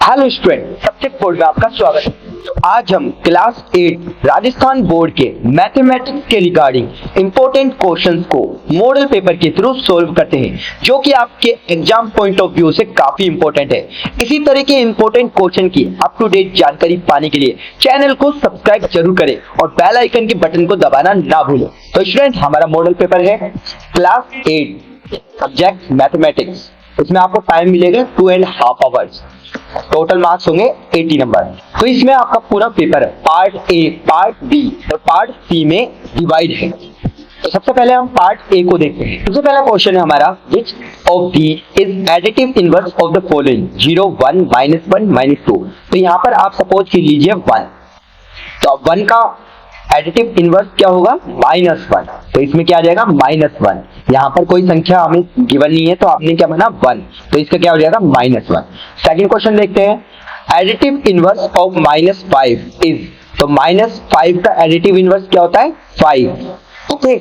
Hello student, subject board में आपका स्वागत है। तो आज हम क्लास 8 राजस्थान बोर्ड के मैथमेटिक्स के रिगार्डिंग इंपॉर्टेंट क्वेश्चंस को मॉडल पेपर के थ्रू सॉल्व करते हैं, जो कि आपके एग्जाम पॉइंट ऑफ व्यू से काफी इंपॉर्टेंट है। इसी तरह के इंपॉर्टेंट क्वेश्चन की अप टू डेट जानकारी पाने के लिए चैनल को सब्सक्राइब जरूर करें और बेल आइकन के बटन को दबाना ना भूलें। तो स्टूडेंट, हमारा मॉडल पेपर है क्लास 8 सब्जेक्ट मैथमेटिक्स। इसमें आपको टाइम मिलेगा 2.5 आवर्स। टोटल मार्क्स होंगे 80 नंबर। तो इसमें आपका पूरा paper part A, part B और पार्ट सी में डिवाइड है। तो सबसे पहले हम पार्ट ए को देखते हैं। सबसे पहला क्वेश्चन है हमारा, which of the is additive inverse of the following 0 1 -1 -2। तो यहाँ पर आप सपोज कर लीजिए 1, तो 1 का एडिटिव इनवर्स क्या होगा -1। तो इसमें क्या आ जाएगा -1। यहाँ पर कोई संख्या हमें गिवन नहीं है, तो आपने क्या बना 1, तो इसका क्या हो जाएगा -1। सेकंड क्वेश्चन देखते हैं, एडिटिव इनवर्स ऑफ -5 इज। तो -5 का एडिटिव इनवर्स क्या होता है 5। ओके,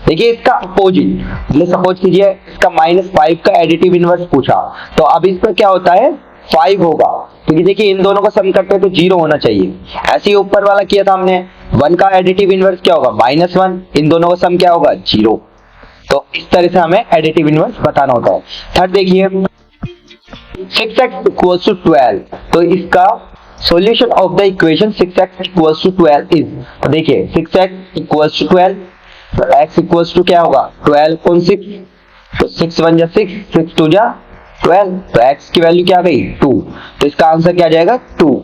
देखिए इसका अपोजिट, सपोज कीजिए इसका -5 का एडिटिव इनवर्स पूछा, तो अब इसका क्या होता है 5 होगा, क्योंकि देखिए इन दोनों को सम करते हैं तो 0 होना चाहिए। ऐसे ही ऊपर वाला किया था हमने, 1 का एडिटिव इनवर्स क्या होगा -1, इन दोनों का सम क्या होगा 0। तो इस तरह से हमें एडिटिव इनवर्स बताना होता है। थर्ड देखिए, 6x = 12। तो इसका solution of the equation 6x = 12 is. तो देखिए 6x = 12, तो x = क्या होगा 12 × 6, तो 6 1 6, 6 2 12, तो x की वैल्यू क्या आ गई 2। तो इसका आंसर क्या आ जाएगा 2।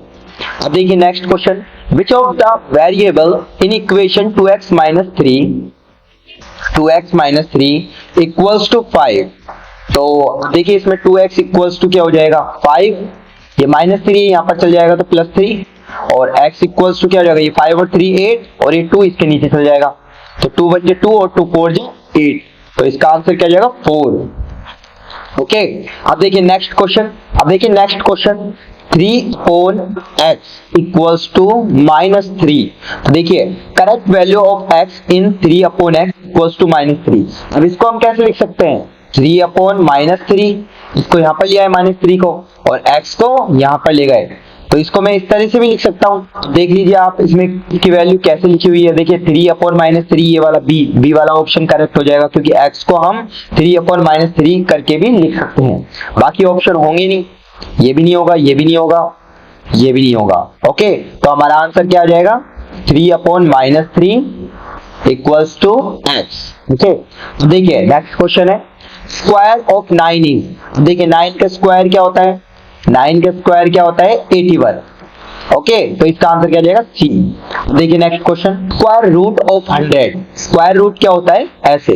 अब देखिए next question, which of the variable in equation 2x - 3 equals to 5। तो देखिए इसमें 2x equals to क्या हो जाएगा 5, ये -3 यहाँ पर चल जाएगा तो +3, और x equals to क्या हो जाएगा, ये 5 और 3 8, और ये 2 इसके नीचे चल जाएगा, तो 2 1 2 और 2 4 8। तो इसका आंसर क्या हो जाएगा 4। ओके, अब देखिए नेक्स्ट क्वेश्चन, 3/x = -3। तो देखिए correct value of x in 3/x = -3। अब इसको हम कैसे लिख सकते हैं, 3/-3, इसको यहाँ पर लिया है -3 को, और x को यहाँ पर ले गए, तो इसको मैं इस तरह से भी लिख सकता हूँ। देख लीजिए आप इसमें की वैल्यू कैसे लिखी हुई है। देखिए 3/-3, ये वाला बी वाला ऑप्शन करेक्ट हो जाएगा, क्योंकि x को हम 3/-3 करके भी लिख सकते हैं। बाकी ऑप्शन होंगे नहीं, ये भी नहीं होगा, ये भी नहीं होगा, ये भी नहीं होगा। ओके, तो हमारा आंसर क्या आ जाएगा 3/-3 = x। ओके, तो देखिए नेक्स्ट क्वेश्चन है, स्क्वायर ऑफ 9 इज। देखिए 9 का स्क्वायर क्या होता है, 9 का स्क्वायर क्या होता है 81। ओके, तो इसका आंसर क्या आ जाएगा C। देखिए next question, square root of 100। Square root क्या होता है ऐसे,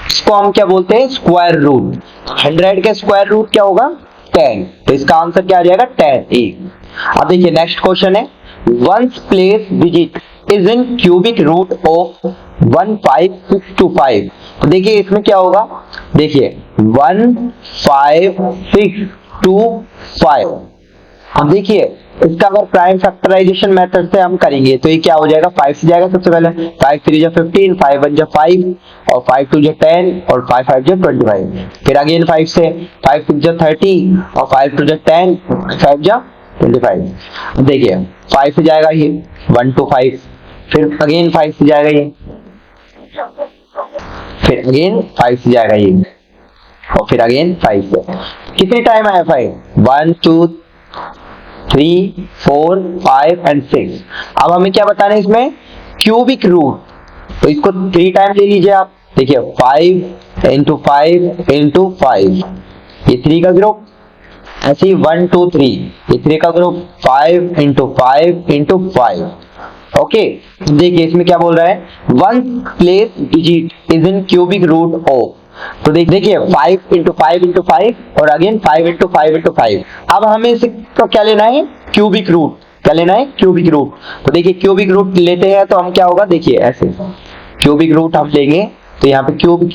इसको हम क्या बोलते हैं स्क्वायर रूट। 100 का स्क्वायर रूट क्या होगा 10, तो इसका आंसर क्या आ जाएगा 10A। अब देखिए नेक्स्ट क्वेश्चन है, ones place digit is in cubic root of 15625। तो देखिए इसमें क्या होगा, देखिए 15625। अब देखिए इसका अगर प्राइम फैक्टराइजेशन मेथड से हम करेंगे तो ये क्या हो जाएगा 5 से जाएगा। सबसे पहले 5 3 15, 5 1 5, और 5 2 10, और 5 5 25। फिर अगेन 5 से 5 6 30, और 5 2 10, 5 25। देखिए 5 से जाएगा ये 1 2 5, फिर अगेन 5 से जाएगा ये, फिर अगेन 5 से जाएगा ये, और फिर अगेन 5 से। कितने टाइम आया 5 1 2 3 4 5 एंड 6। अब हमें क्या बताना है इसमें क्यूबिक रूट, तो इसको 3 टाइम ले लीजिए आप। देखिए 5 × 5 × 5, ये 3 का ग्रुप, ऐसे ही 1 2 3, ये 3 का ग्रुप, 5 × 5 × 5। ओके, देखिए इसमें क्या बोल रहा है, one place digit is in cubic root of. तो देखिए 5 × 5 × 5, और अगेन 5 × 5 × 5। अब हमें इसका क्या लेना है क्यूबिक रूट, क्या लेना है क्यूबिक रूट। तो देखिए क्यूबिक रूट लेते हैं तो हम क्या होगा, देखिए ऐसे क्यूबिक रूट हम लेंगे तो यहाँ पे क्यूबिक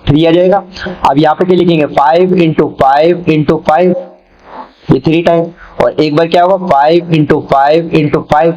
3 आ जाएगा। अब यहाँ पे क्या लिखेंगे 5 × 5 × 5, ये 3 टाइम, और एक बार क्या होगा 5 × 5 × 5,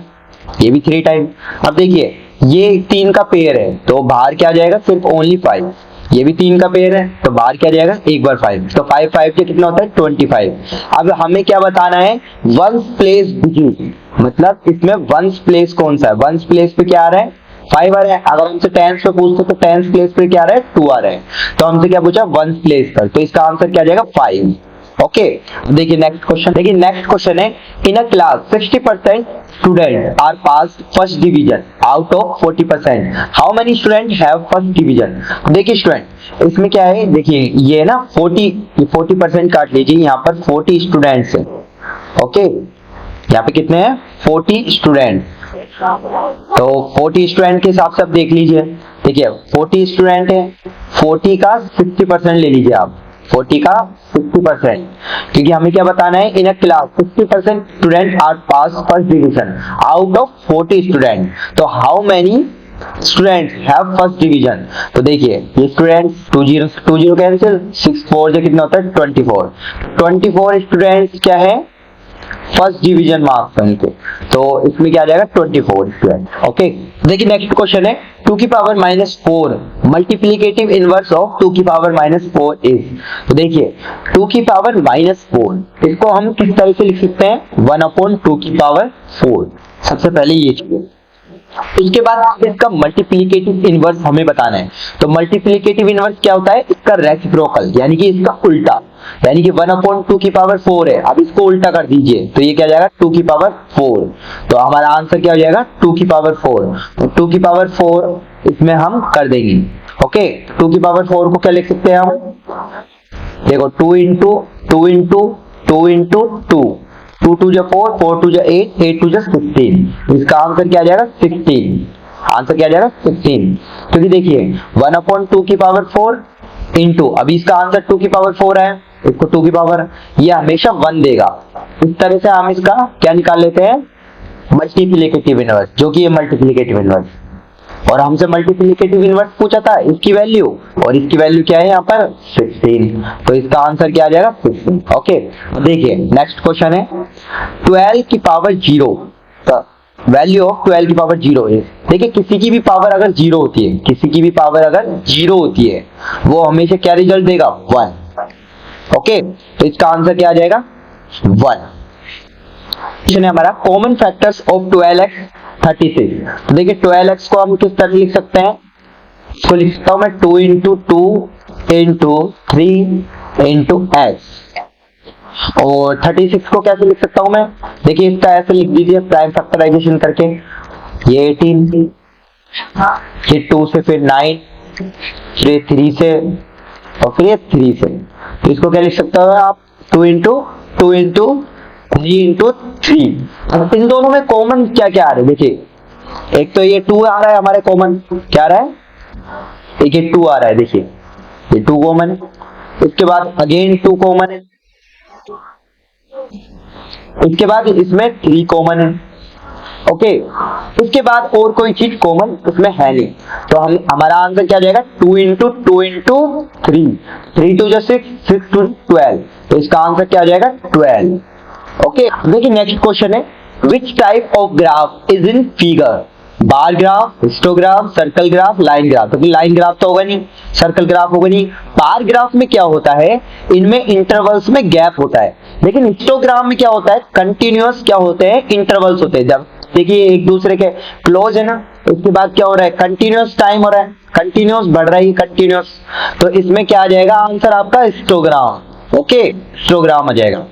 ये भी 3 टाइम। अब देखिए ये 3 का पेयर है, तो बाहर क्या आ जाएगा सिर्फ ओनली 5, ये भी 3 का पेयर है, तो बाहर क्या जाएगा, एक बार 5, तो 5 5 के कितना होता है 25। अब हमें क्या बताना है, वंस प्लेस डिजिट, मतलब इसमें वंस प्लेस कौन सा है, वंस प्लेस पे क्या आ रहा है 5 आ रहा है। अगर हमसे टेंस पे पूछते तो टेंस प्लेस पे क्या आ रहा है 2 आ रहा है, तो हमसे क्या पूछा वंस प्लेस पर, तो इसका आंसर क्या जाएगा 5। ओके, देखिए नेक्स्ट क्वेश्चन, देखिए नेक्स्ट क्वेश्चन है, in a class 60% student are pass first division out of 40%, how many student have first division. देखिए स्टूडेंट इसमें क्या है, देखिए ये ना 40% काट लीजिए, यहाँ पर 40 स्टूडेंट्स हैं। ओके, यहाँ पे कितने हैं 40 स्टूडेंट, तो 40 स्टूडेंट के हिसाब से आप देख लीजिए। देखिए 40 स्टूडेंट है, 40 का 60% ले लीजिए आप, 40 का 60%, क्योंकि हमें क्या बताना है, in a class 60% student are pass first division out of 40 student, तो how many student have first division. तो देखिए ये स्टूडेंट्स 20 कैंसिल, 6 4 जो कितना होता है 24 स्टूडेंट्स क्या है फर्स्ट डिवीजन मार्क्स उनके, तो इसमें क्या आ जाएगा 24 स्टूडेंट। ओके, देखिए नेक्स्ट क्वेश्चन है 2 की पावर -4 मल्टीप्लिकेटिव इनवर्स ऑफ 2 की पावर -4 इज। तो देखिए 2 की पावर -4 इसको हम किस तरह से लिख सकते हैं, 1/2 की पावर 4, सबसे पहले ये चीज। उसके बाद इसका मल्टीप्लिकेटिव इनवर्स हमें बताना है, तो मल्टीप्लिकेटिव इनवर्स क्या होता है, इसका रेसिप्रोकल यानी कि इसका उल्टा, यानी कि 1/2 की पावर 4 है, अब इसको उल्टा कर दीजिए तो ये क्या जाएगा 2 की पावर 4, तो हमारा आंसर क्या हो जाएगा 2 की पावर 4, तो 2 की पावर 4 इसमें हम कर देंगे। ओके, 2 की पावर 4 को क्या लिख सकते हैं हम, देखो 2 इंटू 2 इंटू 2 इंटू 2, 2 2 जा 4, 4 2 जा 8, 8 2 जा 16, इसका आंसर क्या आ जाएगा 16, आंसर क्या आ जाएगा 16, क्योंकि देखिए 1/2 की पावर 4 इंटू, अभी इसका आंसर 2 की पावर 4 है, इसको 2 की पावर, ये हमेशा 1 देगा, इस तरह से हम इसका क्या निकाल लेते हैं मल्टीप्लिकेटिव इनवर्स, जो कि ये मल्टीप्लिकेटिव इनवर्स, और हमसे मल्टीप्लिकेटिव इनवर्स पूछा था इसकी वैल्यू, और इसकी वैल्यू क्या है यहाँ पर 16, तो इसका आंसर क्या आ जाएगा 16। ओके, देखिए नेक्स्ट क्वेश्चन है 12 की पावर 0, वैल्यू ऑफ 12 की पावर 0 है। देखिए किसी की भी पावर अगर 0 होती है, किसी की भी पावर अगर 0 होती है, वो हमेशा क्या रिजल्ट देगा 1। ओके, तो इसका आंसर क्या आ जाएगा 1। क्वेश्चन है हमारा कॉमन फैक्टर्स ऑफ 12x 36। तो देखिए 12x को हम किस तरह लिख सकते हैं, इसको लिख सकता हूं मैं 2 इंटू 2 इंटू 3 इंटू x, और 36 को कैसे लिख सकता हूं मैं, देखिए इसका ऐसे लिख दीजिए प्राइम फैक्टराइजेशन करके, ये 18, फिर 2 से, फिर 9, फिर 3 से, और फिर ये 3 से, तो इसको क्या लिख सकते हो आप 2 इंटू 2 इंटू 3 इंटू 3। अब इन दोनों में कॉमन क्या क्या आ रहा है, देखिए एक तो ये 2 आ रहा है हमारे कॉमन, क्या आ रहा है, एक ये 2 आ रहा है, देखिए ये 2 कॉमन है, इसके बाद अगेन 2 कॉमन है, इसके बाद इसमें 3 कॉमन है। ओके, इसके बाद और कोई चीज कॉमन इसमें है नहीं, तो हम हमारा आंसर क्या जाएगा 2 इंटू 2 इंटू 3, 3 2 जा 6, 6 2 12, तो इसका आंसर क्या आ जाएगा 12। ओके, देखिए नेक्स्ट क्वेश्चन है which type of graph is in figure, bar graph, histograph, circle graph, line graph. तो लाइन ग्राफ तो होगा नहीं, सर्कल ग्राफ होगा नहीं, बार ग्राफ में क्या होता है, इनमें इंटरवल्स में गैप होता है, लेकिन हिस्टोग्राम में क्या होता है कंटिन्यूअस क्या होते हैं इंटरवल्स होते हैं, जब देखिए एक दूसरे के क्लोज है ना, उसके बाद क्या हो रहा है कंटिन्यूअस टाइम हो रहा है, कंटिन्यूअस बढ़ रहा है कंटिन्यूअस, तो इसमें क्या आ जाएगा आंसर आपका हिस्टोग्राम। ओके, हिस्टोग्राम आ जाएगा।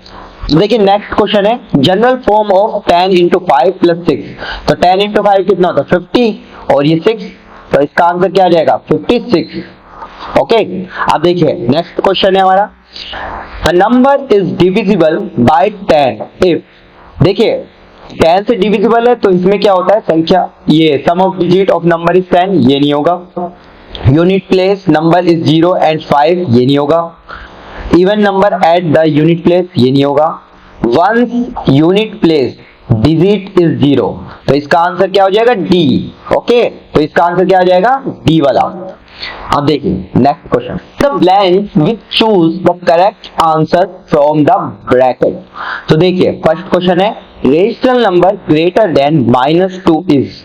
देखिए नेक्स्ट क्वेश्चन है general form of 10 into 5 plus 6, तो 10 इंटू 5 कितना होता है 50, और ये 6, तो इसका आंसर क्या आ जाएगा 56। ओके, अब देखिए नेक्स्ट क्वेश्चन है हमारा a number is divisible by 10 if, देखिए 10 से डिविजिबल है तो इसमें क्या होता है संख्या, ये sum of digit of number is 10, ये नहीं होगा, unit place number is 0 and 5, ये नहीं होगा, even number at the unit place, ये नहीं होगा, once unit place digit is 0, तो इसका आंसर क्या हो जाएगा डी। ओके, तो इसका आंसर क्या आ जाएगा डी वाला। अब देखिए next question, the blank which choose the correct answer from the bracket. तो देखिए फर्स्ट क्वेश्चन है rational number greater than -2 is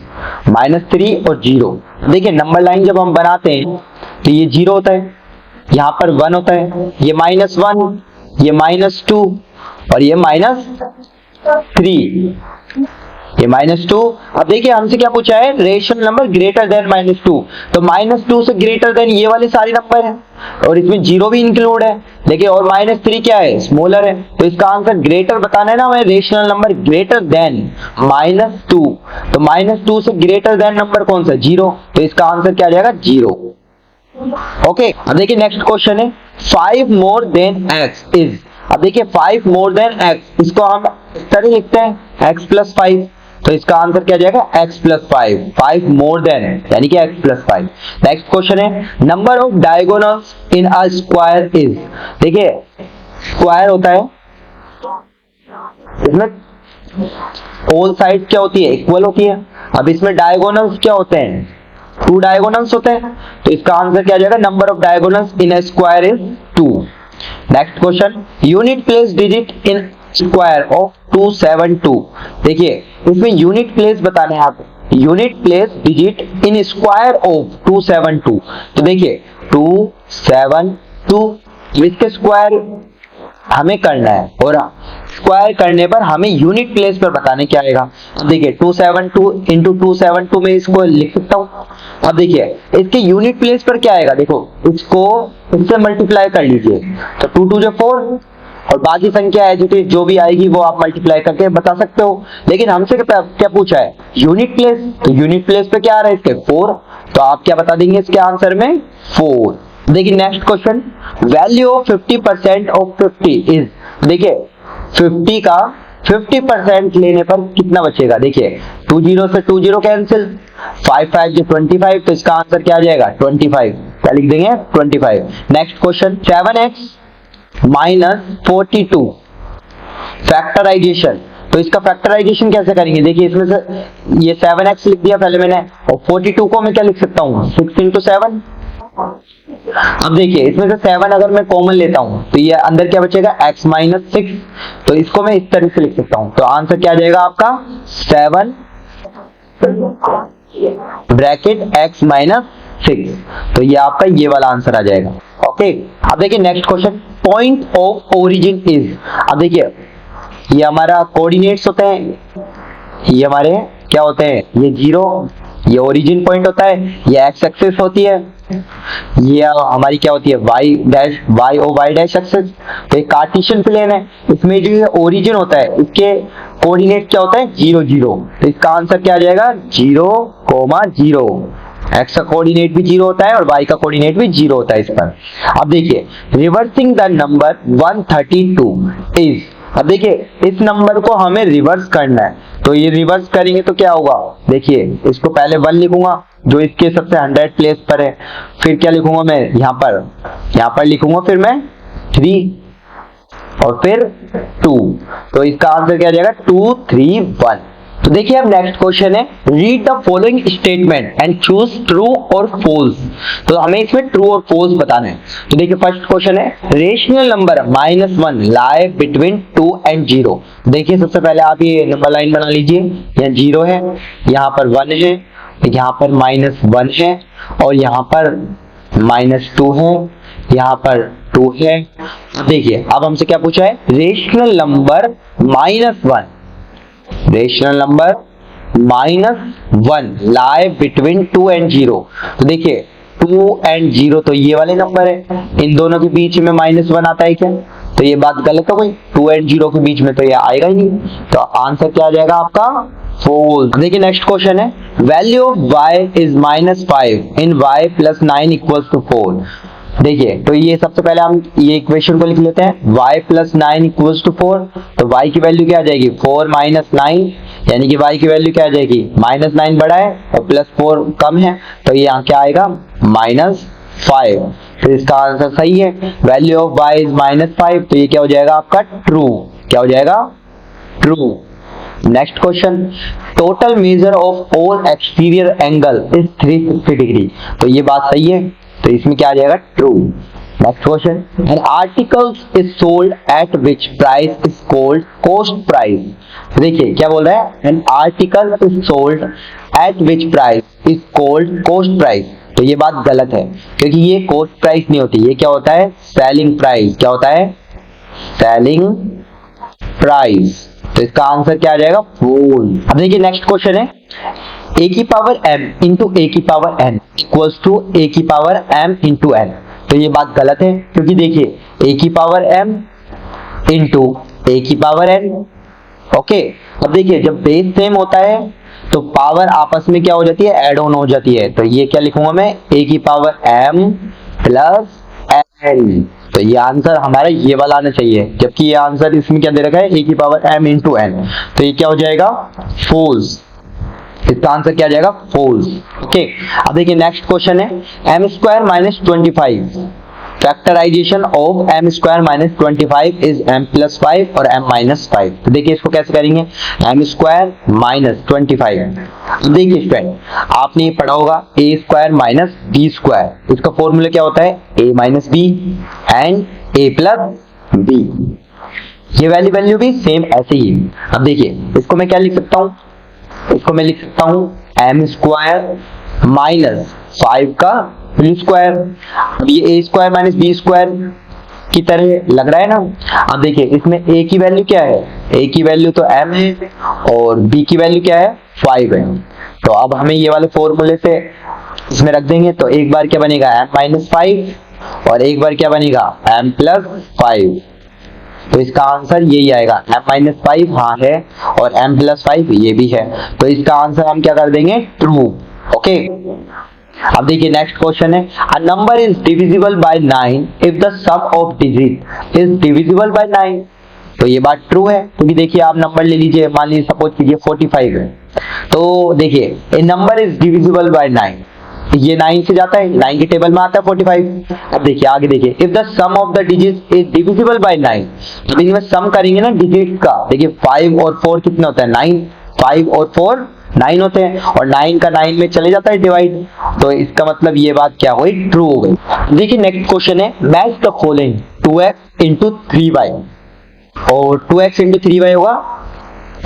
-3 और 0। देखिए नंबर लाइन जब हम बनाते हैं तो ये 0 होता है, यहाँ पर 1 होता है, ये -1, ये -2 और ये -3, ये -2। अब देखिए हमसे क्या पूछा है, रेशनल नंबर ग्रेटर देन -2, तो -2 से ग्रेटर देन ये वाले सारे नंबर है और इसमें 0 भी इंक्लूड है। देखिए और -3 क्या है, स्मॉलर है, तो इसका आंसर ग्रेटर बताना है ना हमें, रेशनल नंबर ग्रेटर देन -2, तो -2 से ग्रेटर देन नंबर कौन सा, 0, तो इसका आंसर क्या आ जाएगा, 0। ओके, अब देखिए नेक्स्ट क्वेश्चन है 5 मोर देन x इज। अब देखिए 5 मोर देन x, इसको हम इस तरह लिखते हैं x + 5, तो इसका आंसर क्या जाएगा, x + 5, 5 मोर देन यानी कि x + 5। नेक्स्ट क्वेश्चन है number of diagonals in a square is. देखिए स्क्वायर होता है, इसमें ऑल साइड क्या होती है, इक्वल होती है। अब इसमें डायगोनल्स क्या होते हैं, 2 डायगोनल्स होते हैं, तो इसका आंसर क्या जाएगा, number of diagonals in a square is 2। Next question unit place digit in square of 272। देखिए इसमें यूनिट प्लेस बताने हैं आप, unit place digit in square of 272। तो देखिए 272 इसके स्क्वायर हमें करना है और स्क्वायर करने पर हमें यूनिट प्लेस पर बताने क्या आएगा। अब देखिए 272 इंटू 272 में इसको लिख सकता हूँ। अब देखिए इसके यूनिट प्लेस पर क्या आएगा, देखो इसको इससे मल्टीप्लाई कर लीजिए, तो 2 2 4 और बाकी संख्या है जो भी आएगी वो आप मल्टीप्लाई करके बता सकते हो। लेकिन हमसे क्या पूछा है, यूनिट प्लेस, तो यूनिट प्लेस पे क्या आ रहा है इसके 4, तो आप क्या बता देंगे इसके आंसर में 4। देखिए next question value of 50% of 50 is. देखिए 50 का 50% लेने पर कितना बचेगा, देखिए 2 0 से 2 0 कैंसिल, 5 5 जो 25, तो इसका आंसर क्या आ जाएगा 25, क्या लिख देंगे 25। नेक्स्ट क्वेश्चन 7x - 42 फैक्टराइजेशन, तो इसका फैक्टराइजेशन कैसे करेंगे। देखिए इसमें से ये 7x लिख दिया पहले मैंने, और 42 को मैं क्या लिख सकता हूँ 6 × 7। अब देखिए इसमें से 7 अगर मैं कॉमन लेता हूं तो ये अंदर क्या बचेगा x - 6, तो इसको मैं इस तरह से लिख सकता हूं, तो आंसर क्या आ जाएगा आपका 7 ब्रैकेट x - 6, तो ये आपका ये वाला आंसर आ जाएगा। ओके, अब देखिए next question point of origin is. अब देखिए ये हमारा कोऑर्डिनेट्स होते हैं, ये हमारे क्या होते हैं, ये 0, ये ओरिजिन पॉइंट होता है, ये x एक्सिस होती है, ये हमारी क्या होती है y और y डैश एक्सिस। तो एक कार्टेशियन प्लेन है, इसमें जो ये ओरिजिन होता है इसके कोऑर्डिनेट क्या होता है 0 0, तो इसका आंसर क्या आ जाएगा 0, 0। x का कोऑर्डिनेट भी 0 होता है और y का कोऑर्डिनेट भी 0 होता है इस पर। अब देखिए रिवर्सिंग द नंबर 132 इज। अब देखिए इस नंबर को हमें रिवर्स करना है, तो ये रिवर्स करेंगे तो क्या होगा, देखिए इसको पहले 1 लिखूंगा जो इसके सबसे 100 प्लेस पर है, फिर क्या लिखूंगा मैं यहाँ पर लिखूंगा फिर मैं 3 और फिर 2, तो इसका आंसर क्या आ जाएगा 2 3 1। तो देखिए अब नेक्स्ट क्वेश्चन है read the following statement and choose true और फॉल्स। तो हमें इसमें ट्रू और फॉल्स बताना है। तो देखिए फर्स्ट क्वेश्चन है rational number -1 lie between 2 and 0। देखिए सबसे पहले आप ये नंबर लाइन बना लीजिए, यहाँ 0 है, यहाँ पर 1 है, यहाँ पर -1 है और यहाँ पर -2 है, यहाँ पर 2 है। देखिए अब हमसे क्या पूछा है, rational number -1, rational number -1 lie between 2 and 0। तो देखिए 2 and 0 तो ये वाले नंबर है, इन दोनों के बीच में -1 आता है क्या, तो ये बात गलत हो गई, 2 and 0 के बीच में तो ये आएगा ही नहीं, तो आंसर क्या आ जाएगा आपका फॉल्स। देखिए नेक्स्ट क्वेश्चन है value of y is -5 in y + 9 = 4। देखिए तो ये सबसे पहले हम ये इक्वेशन को लिख लेते हैं, y + 9 = 4, तो y की वैल्यू क्या आ जाएगी 4 - 9, यानी कि y की वैल्यू क्या आ जाएगी -9 बड़ा है और +4 कम है, तो ये यहाँ क्या आएगा -5, तो इसका आंसर सही है। वैल्यू ऑफ y इज -5, तो ये क्या हो जाएगा आपका ट्रू, क्या हो जाएगा true. Next question total measure of all exterior angle is 360 degree. तो ये बात सही है, तो इसमें क्या आ जाएगा true. Next question n articles is sold at which price is called cost price. देखिए क्या बोल रहा है, n article is sold at which price is called cost price. तो ये बात गलत है, क्योंकि ये कॉस्ट प्राइस नहीं होती, ये क्या होता है, सेलिंग प्राइस। क्या होता है, सेलिंग प्राइस। तो इसका आंसर क्या आ जाएगा, फूल। अब देखिए नेक्स्ट क्वेश्चन है, a की पावर m इंटू a की power n equals to a की पावर m इंटू n। तो ये बात गलत है, क्योंकि देखिए a की पावर m इंटू a की पावर n। ओके, अब देखिए जब बेस सेम होता है तो पावर आपस में क्या हो जाती है, एड ऑन हो जाती है। तो ये क्या लिखूंगा मैं, a की पावर m प्लस n। तो ये आंसर हमारा ये वाला आना चाहिए, जबकि ये आंसर इसमें क्या दे रखा है, a की पावर m इंटू n। तो ये क्या हो जाएगा, फॉल्स। इसका आंसर क्या आ जाएगा, फॉल्स। ओके, अब देखिए नेक्स्ट क्वेश्चन है, m square minus 25, factorization of m square minus 25 is m plus 5 और m माइनस 5। तो देखिए इसको कैसे करेंगे, m स्क्वायर माइनस 25। देखिए स्टूडेंट, आपने पढ़ा होगा a square minus b square, इसका फॉर्मूला क्या होता है, a minus b and a plus b। ये वैल्यू भी सेम ऐसे ही। अब देखिए इसको मैं क्या लिख सकता हूँ, इसको मैं लिख सकता हूँ m स्क्वायर माइनस 5 का होल स्क्वायर। अब ये a square minus b square की तरह लग रहा है ना। अब देखिए इसमें a की वैल्यू क्या है, a की वैल्यू तो m है और b की वैल्यू क्या है, 5 है। तो अब हमें ये वाले फॉर्मूले से इसमें रख देंगे, तो एक बार क्या बनेगा, m माइनस 5 और एक बार क्या बनेगा, m प्लस 5। तो इसका आंसर यही आएगा, m माइनस 5 हाँ है और m प्लस 5 ये भी है। तो इसका आंसर हम क्या कर देंगे, ट्रू। ओके, अब देखिए नेक्स्ट क्वेश्चन है, a number is divisible by 9 if the sum of digit is divisible by 9। तो ये बात ट्रू है, क्योंकि देखिए आप नंबर ले लीजिए, मान लीजिए सपोज कीजिए 45 है। तो देखिए ए नंबर इज डिविजिबल बाय 9, ये 9 से जाता है, 9 के टेबल में आता है 45। अब देखिए आगे देखिए, if the sum of the digit is divisible by 9। तो इनमें सम करेंगे ना डिजिट का, देखिए 5 और 4 कितना होता है, 9। 5 और 4 9 होते हैं, और 9 का 9 में चले जाता है डिवाइड। तो इसका मतलब ये बात क्या हुई, ट्रू हो गई। देखिए नेक्स्ट क्वेश्चन है, match the following 2x into 3y। और 2x इंटू 3y होगा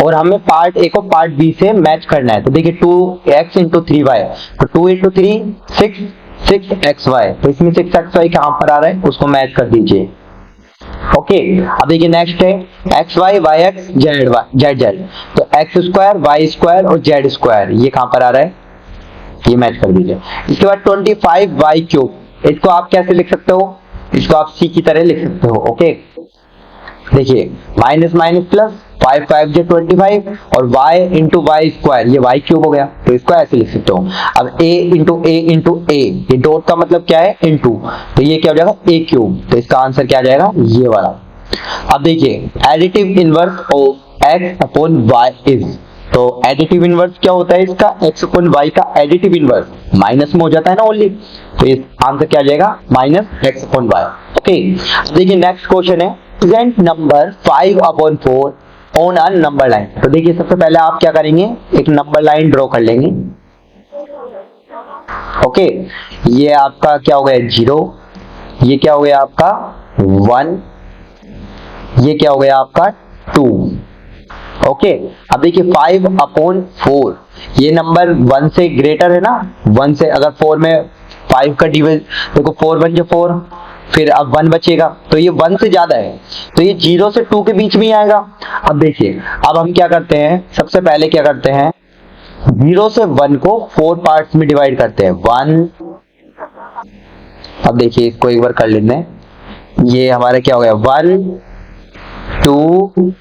और हमें पार्ट ए को पार्ट बी से मैच करना है। तो देखिए 2x इंटू 3y, तो 2 इंटू 3 6xy। तो इसमें 6xy कहां पर आ रहा है, उसको मैच कर दीजिए। ओके, अब देखिए नेक्स्ट है X Y Y X Z Z Z. तो एक्स स्क्वायर वाई स्क्वायर और जेड स्क्वायर ये कहां पर आ रहा है, ये मैच कर दीजिए। इसके बाद 25 वाई क्यूब, इसको आप कैसे लिख सकते हो, इसको आप सी की तरह लिख सकते हो। ओके, देखिए माइनस माइनस प्लस 5 5 जो 25 और y इंटू वाई स्क्वायर, ये y क्यूब हो गया। तो इसको ऐसे लिख सकते हो। अब a इंटू ए इंटू ए, ये डॉट का मतलब क्या है, इंटू, तो ये क्या हो जाएगा, a क्यूब। तो इसका आंसर क्या आ जाएगा, ये वाला। अब देखिए additive inverse of x upon y is, तो एडिटिव इनवर्स क्या होता है इसका, x अपॉन y का एडिटिव इनवर्स माइनस में हो जाता है ना ओनली। तो इस आंसर क्या आ जाएगा, minus x upon y। Okay, देखिए नेक्स्ट क्वेश्चन है, present number 5 upon 4 on a number line. तो देखिए सबसे पहले आप क्या करेंगे, एक नंबर लाइन ड्रॉ कर लेंगे। ओके, ये आपका क्या हो गया 0, ये क्या हो गया आपका 1, ये क्या हो गया आपका 2। ओके, अब देखिए 5 अपॉन 4, ये नंबर 1 से ग्रेटर है ना, 1 से अगर 4 में 5 का डिविजन, देखो 4 1 जो 4, फिर अब 1 बचेगा, तो ये 1 से ज्यादा है, तो ये 0 से 2 के बीच में ही आएगा। अब देखिए अब हम क्या करते हैं, सबसे पहले क्या करते हैं, 0 से 1 को 4 पार्ट्स में डिवाइड करते हैं। 1, अब देखिए इसको एक बार कर लेते हैं, ये हमारा क्या हो गया 1 2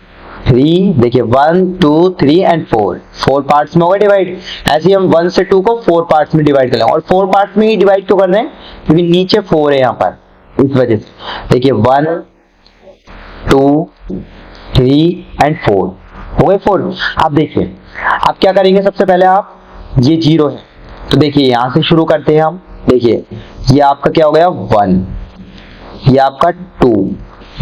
3, देखिए 1 2 3 एंड 4 पार्ट्स में होगा डिवाइड। ऐसे ही हम 1 से 2 को 4 पार्ट्स में डिवाइड कर लेंगे। और 4 पार्ट्स में ही डिवाइड क्यों कर रहे हैं, क्योंकि नीचे 4 है यहाँ पर, इस वजह से। देखिए 1 2 3 एंड 4 हो गए 4। अब देखिए अब क्या करेंगे, सबसे पहले आप, ये 0 है तो देखिए यहां से शुरू करते हैं हम। देखिए ये आपका क्या हो गया 1, ये आपका 2,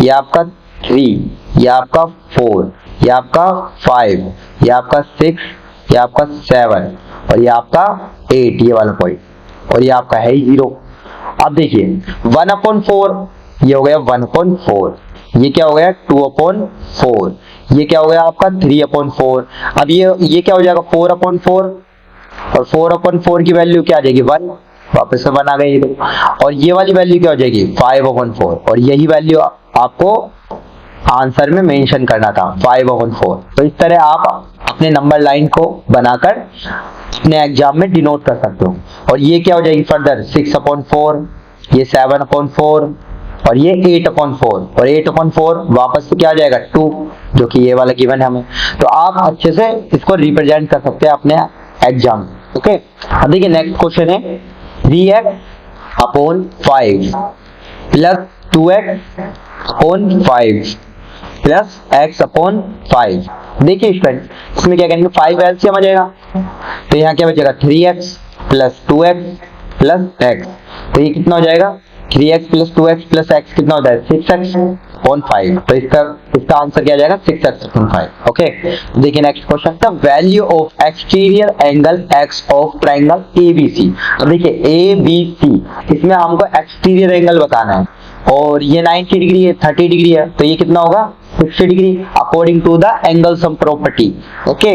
ये आपका 3, ये आपका 4, ये आपका 5, ये आपका 6, ये आपका 7 और ये आपका 8, ये वाला पॉइंट, और ये आपका है 0। अब देखिए 1 अपॉन 4, ये हो गया 1 अपॉन 4, ये क्या हो गया 2 अपॉन 4, ये क्या हो गया आपका 3 अपॉन 4। अब ये क्या हो जाएगा 4 अपॉन 4, और 4 अपॉन 4 की वैल्यू क्या आ जाएगी 1, वापस से 1 आ गई, और ये वाली वैल्यू क्या हो जाएगी 5/4, और यही वैल्यू आपको आंसर में मेंशन करना था 5/4। तो इस तरह आप अपने नंबर लाइन को बनाकर अपने एग्जाम में डिनोट कर सकते हो। और ये क्या हो जाएगी फर्दर 6/4, ये 7/4 और ये 8/4, और 8/4 वापस से क्या आ जाएगा 2, जो कि ये वाला गिवन है हमें। तो आप अच्छे से इसको रिप्रेजेंट कर सकते हैं अपने एग्जाम में। ओके, अब देखिए नेक्स्ट क्वेश्चन है 3x/5 plus 2x/5 plus x/5। देखिए स्टूडेंट, इसमें क्या करेंगे 5 एलसीएम आ जाएगा, तो यहाँ क्या बचेगा 3x plus 2x plus x। तो ये कितना हो जाएगा 3x plus 2x plus x कितना होता है 6x/5। तो इसका आंसर क्या आ जाएगा 6x/5। ओके, देखिए next question, the value of exterior angle x of triangle ABC। तो देखिए ABC, इसमें हमको एक्सटीरियर एंगल बताना है, और ये 90 डिग्री है, 30 डिग्री है, तो ये कितना होगा 60 degree according to the angle sum property. Okay,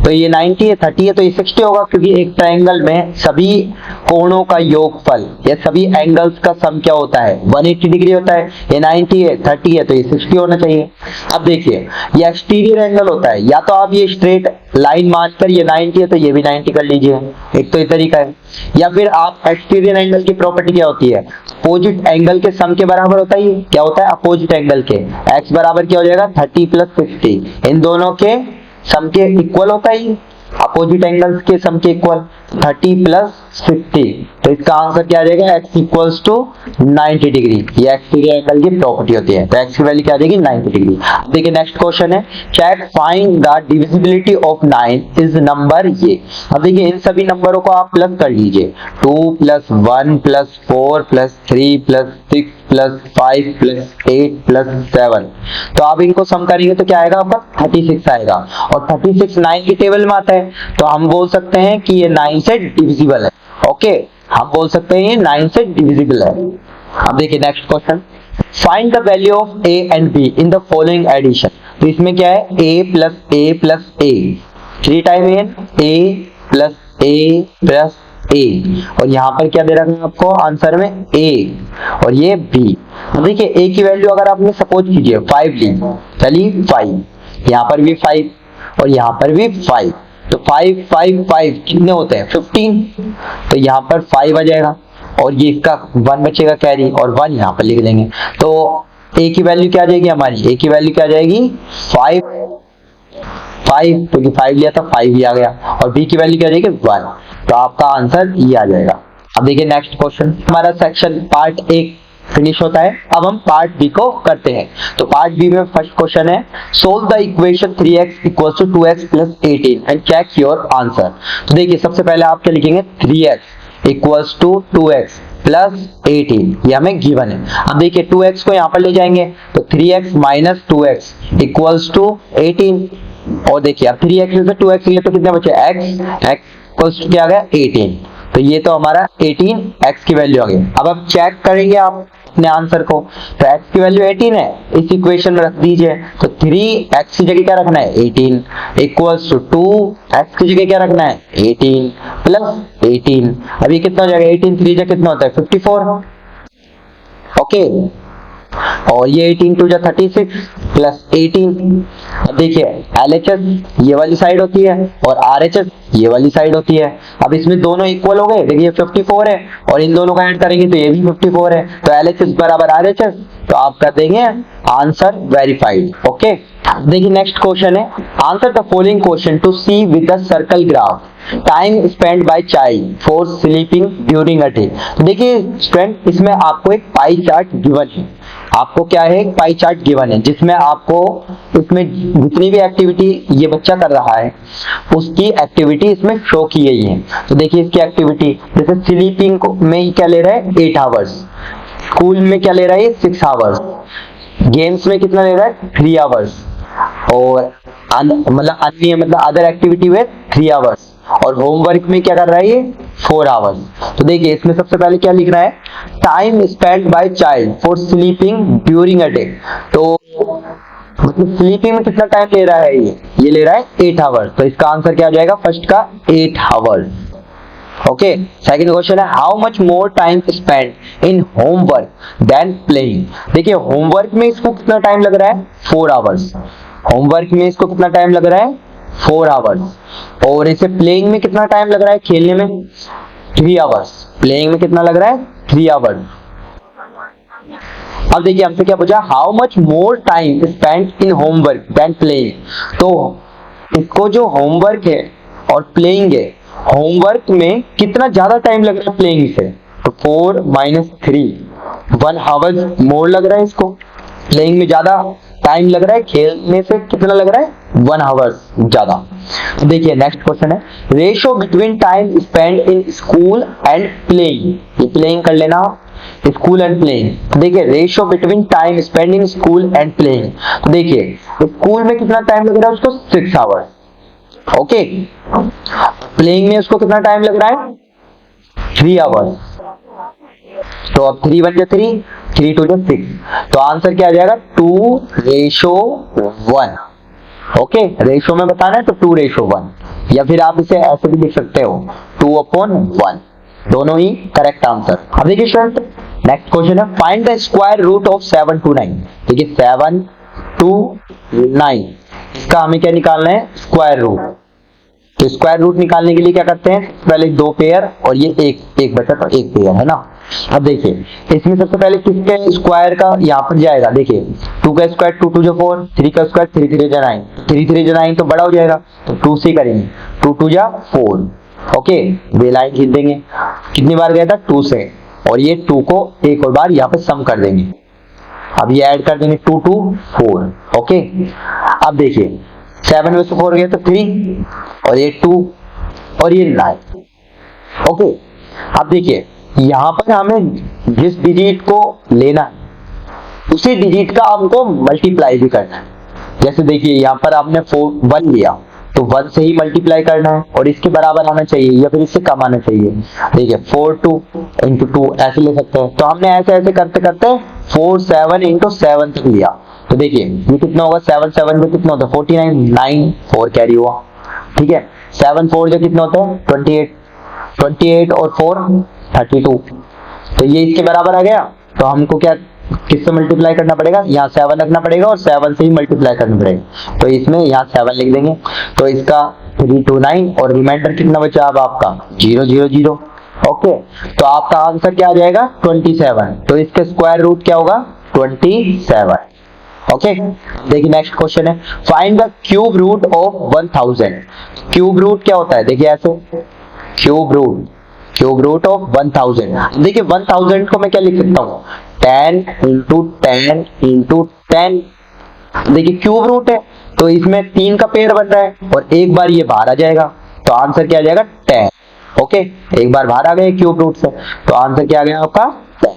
तो ये 90 है, 30 है, तो ये 60 होगा, क्योंकि एक ट्रायंगल में सभी कोणों का योगफल या सभी एंगल्स का सम क्या होता है 180 डिग्री होता है। ये 90 है, 30 है, तो ये 60 होना चाहिए। अब देखिए ये एक्सटीरियर एंगल होता है, या तो आप ये स्ट्रेट लाइन मानकर ये 90 है तो ये भी 90 कर लीजिए, एक तो ये तरीका है, या फिर आप एक्सटीरियर एंगल की प्रॉपर्टी क्या होती है अपोजिट एंगल के सम के बराबर होता है। क्या होता है अपोजिट एंगल के x बराबर क्या हो जाएगा 30 प्लस 60, इन दोनों के सम के इक्वल होता है, अपोजिट एंगल्स के सम के इक्वल 30 प्लस 60। तो इसका आंसर क्या आ जाएगा x इक्वल्स टू 90 डिग्री। ये एक्सटीरियर एंगल की प्रॉपर्टी होती है, तो x की वैल्यू क्या आ जाएगी 90 डिग्री। देखिए नेक्स्ट क्वेश्चन है, check find the divisibility of 9 is number ये। अब देखिए इन सभी नंबरों को आप प्लस कर लीजिए, 2 plus 1 plus 4 plus 3 plus 6 plus 5 plus 8 plus 7। तो आप इनको सम करेंगे तो क्या आएगा आपका 36 आएगा, और 36 9 की टेबल में आता है, तो हम बोल सकते हैं कि ये 9 से डिविजिबल है। ओके, हम बोल सकते हैं ये 9 से डिविजिबल है। अब देखिए next question, find the value of a and b in the following addition. तो इसमें क्या है a plus a plus a, 3 time a plus a plus a, और यहाँ पर क्या दे रखा है आपको आंसर में a और ये b। अब देखिए a की वैल्यू अगर आपने सपोज कीजिए 5 ली, चलिए 5, यहाँ पर भी 5 और यहाँ पर भी 5, तो 5 5 5 कितने होते हैं 15, तो यहाँ पर 5 आ जाएगा, और ये इसका 1 बचेगा कैरी, और 1 यहाँ पर लिख देंगे। तो a की वैल्यू क्या आ जाएगी हमारी, a की वैल्यू क्या आ जाएगी 5 5, क्योंकि 5 लिया था 5 ही आ गया, और b की वैल्यू क्या आ जाएगी 1। तो आपका आंसर ये आ जाएगा। अब देखिए नेक्स्ट क्वेश्चन, हमारा सेक्शन पार्ट 1 फिनिश होता है। अब हम पार्ट बी को करते हैं। तो पार्ट बी में फर्स्ट क्वेश्चन है, solve the equation 3x equals to 2x plus 18 and check your answer. तो देखिए सबसे पहले आप क्या लिखेंगे 3x equals to 2x plus 18, ये हमें गिवन है। अब देखिए 2x को यहाँ पर ले जाएंगे, तो 3x minus 2x equals to 18, और देखिए अब 3x से 2x लिए तो कितने बचे x इक्वल्स टू क्या आ गया 18, तो ये तो हमारा 18 x की वैल्यू आ गई। अब आप चेक करेंगे आप अपने आंसर को, तो x की वैल्यू 18 है, इस इक्वेशन में रख दीजिए, तो 3x की जगह क्या रखना है 18 इक्वल्स टू 2x की जगह क्या रखना है 18 प्लस 18। अब ये कितना हो जाएगा 18 3 जा कितना होता है 54। ओके, और ये 18 2 जा 36 प्लस 18। अब देखिए LHS ये वाली साइड होती है और RHS ये वाली साइड होती है। अब इसमें दोनों इक्वल हो गए, देखिए 54 है और इन दोनों का ऐड करेंगे तो ये भी 54 है, तो LHS बराबर RHS, तो आप कर देंगे आंसर वेरीफाइड। ओके, देखिए नेक्स्ट क्वेश्चन है, answer the following question to see with the circle graph time spend by child for sleeping during a day. देखिए स्टूडेंट, इसमें आपको एक पाई चार्ट गिवन है, आपको क्या है एक पाई चार्ट गिवन है, जिसमें आपको इसमें जितनी भी एक्टिविटी ये बच्चा कर रहा है उसकी एक्टिविटी इसमें शो की गई है। तो देखिए इसकी एक्टिविटी, जैसे स्लीपिंग में क्या ले रहा है 8 आवर्स, स्कूल में क्या ले रहा है 6 आवर्स, गेम्स में कितना ले रहा है 3 आवर्स, और मतलब अदर एक्टिविटी में 3 आवर्स, और होमवर्क में क्या कर रहा है ये 4 आवर्स। तो देखिए इसमें सबसे पहले क्या लिख रहा है, time spend by child for sleeping during a day. तो मतलब स्लीपिंग में कितना टाइम ले रहा है ये ले रहा है 8 आवर्स, तो इसका आंसर क्या आ जाएगा फर्स्ट का 8 आवर्स। ओके, सेकंड क्वेश्चन है how much more time spend in homework than playing. देखिए होमवर्क में इसको कितना टाइम लग रहा है 4 आवर्स, होमवर्क में इसको कितना टाइम लग रहा है 4 आवर्स, और इसे प्लेइंग में कितना टाइम लग रहा है खेलने में 3 आवर्स, प्लेइंग में कितना लग रहा है 3 आवर्स। अब देखिए हमसे क्या पूछा how much more time spend in homework than playing. तो इसको जो होमवर्क है और प्लेइंग है, होमवर्क में कितना ज्यादा टाइम लग रहा है प्लेइंग से, तो 4 - 3 1 आवर मोर लग रहा है इसको, प्लेइंग में ज्यादा टाइम लग रहा है, खेलने से कितना लग रहा है 1 आवर्स ज्यादा। तो देखिए नेक्स्ट क्वेश्चन है ratio between time spend in school and playing. ये प्लेइंग कर लेना स्कूल एंड प्लेइंग। देखिए ratio between time spend in school and playing. देखिए स्कूल में कितना टाइम लग रहा है उसको 6 आवर्स, ओके, प्लेइंग में उसको कितना टाइम लग रहा है 3 आवर्स। तो अब 3 1 3 3 2 6, तो आंसर क्या आ जाएगा 2:1। ओके, रेशियो में बताना है तो 2:1, या फिर आप इसे ऐसे भी लिख सकते हो 2/1, दोनों ही करेक्ट आंसर। अब देखिए स्टूडेंट नेक्स्ट क्वेश्चन है find the square root of 7 to 9। देखिए 7 to 9 इसका हमें क्या निकालना है स्क्वायर रूट। तो स्क्वायर रूट निकालने के लिए क्या करते हैं, पहले 2 पेयर और ये एक बचा तो 1 पेयर है ना। अब देखिए इसमें सबसे पहले किसके स्क्वायर का यहाँ पर जाएगा, देखिए 2 का स्क्वायर 2 2 4, 3 का स्क्वायर 3 3 9, 3 3 9 तो बड़ा हो जाएगा तो 2 से करेंगे, 2 2 4, ओके, वे लाइन खींच देंगे, कितनी बार गया था 2 से, और ये 2 को एक और बार यहाँ पे सम कर देंगे। अब ये ऐड कर देंगे 2 2 4, ओके। अब देखिए 7 में से 4 गया तो 3, और ये 2 और ये 9, ओके। अब देखिए यहाँ पर हमें जिस डिजिट को लेना है उसी डिजिट का हमको मल्टीप्लाई भी करना है। जैसे देखिए यहाँ पर आपने 1 लिया तो 1 से ही मल्टीप्लाई करना है और इसके बराबर आना चाहिए या फिर इससे कम आना चाहिए। देखिए 4 2 × 2 ऐसे ले सकते हैं। तो हमने ऐसे ऐसे करते करते 4 7 × 7 तक लिया। तो देखिए ये कितना होगा 7 7 में कितना होता है 49, 9 4 कैरी हुआ, ठीक है। 7 4 जो कितना होता है 28 और 4 32, तो ये इसके बराबर आ गया। तो हमको क्या किससे मल्टीप्लाई करना पड़ेगा, यहाँ 7 रखना पड़ेगा और 7 से ही मल्टीप्लाई करना पड़ेगा। तो इसमें यहाँ 7 लिख देंगे, तो इसका 3 2 9 और रिमाइंडर कितना बचा अब आपका 0 0 0, ओके। तो आपका आंसर क्या आ जाएगा 27। तो इसके स्क्वायर रूट क्या होगा 27, ओके। देखिए नेक्स्ट क्वेश्चन है find the cube root of 1000। Cube root क्या होता है, देखिए ऐसे क्यूब रूट ऑफ 1000। देखिए 1000 को मैं क्या लिख सकता हूँ 10 × 10 × 10। देखिए क्यूब रूट है तो इसमें 3 का पेयर बन रहा है और एक बार ये बाहर आ जाएगा, तो आंसर क्या आ जाएगा 10, ओके। एक बार बाहर आ गए क्यूब रूट से, तो आंसर क्या आ गया आपका 10।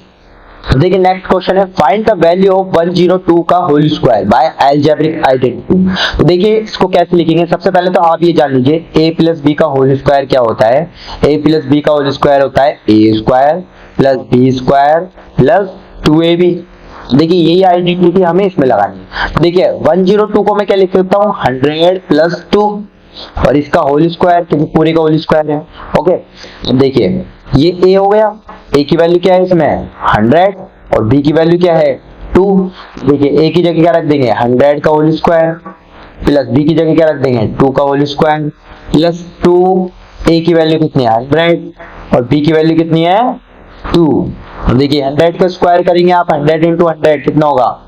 देखिए नेक्स्ट क्वेश्चन है फाइंड द वैल्यू ऑफ 102 का whole square by algebraic identity. तो देखिए इसको कैसे लिखेंगे, सबसे पहले तो आप ये जान लीजिए a + b का होल स्क्वायर क्या होता है। a + b का होल स्क्वायर होता है a² + b² + 2ab। देखिए यही आइडेंटिटी हमें इसमें लगानी है। तो देखिए 102 को मैं क्या लिख सकता हूँ 100 + 2 और इसका होल स्क्वायर क्योंकि पूरे का होल स्क्वायर है, ओके। देखिए ये a हो गया, a की वैल्यू क्या है इसमें 100 और b की वैल्यू क्या है 2। देखिए a की जगह क्या रख देंगे 100 का होल स्क्वायर प्लस b की जगह क्या रख देंगे 2 का होल स्क्वायर प्लस 2। a की वैल्यू कितनी है 100 और b की वैल्यू कितनी है 2। देखिए 100 का स्क्वायर करेंगे आप 100 × 100 कितना होगा,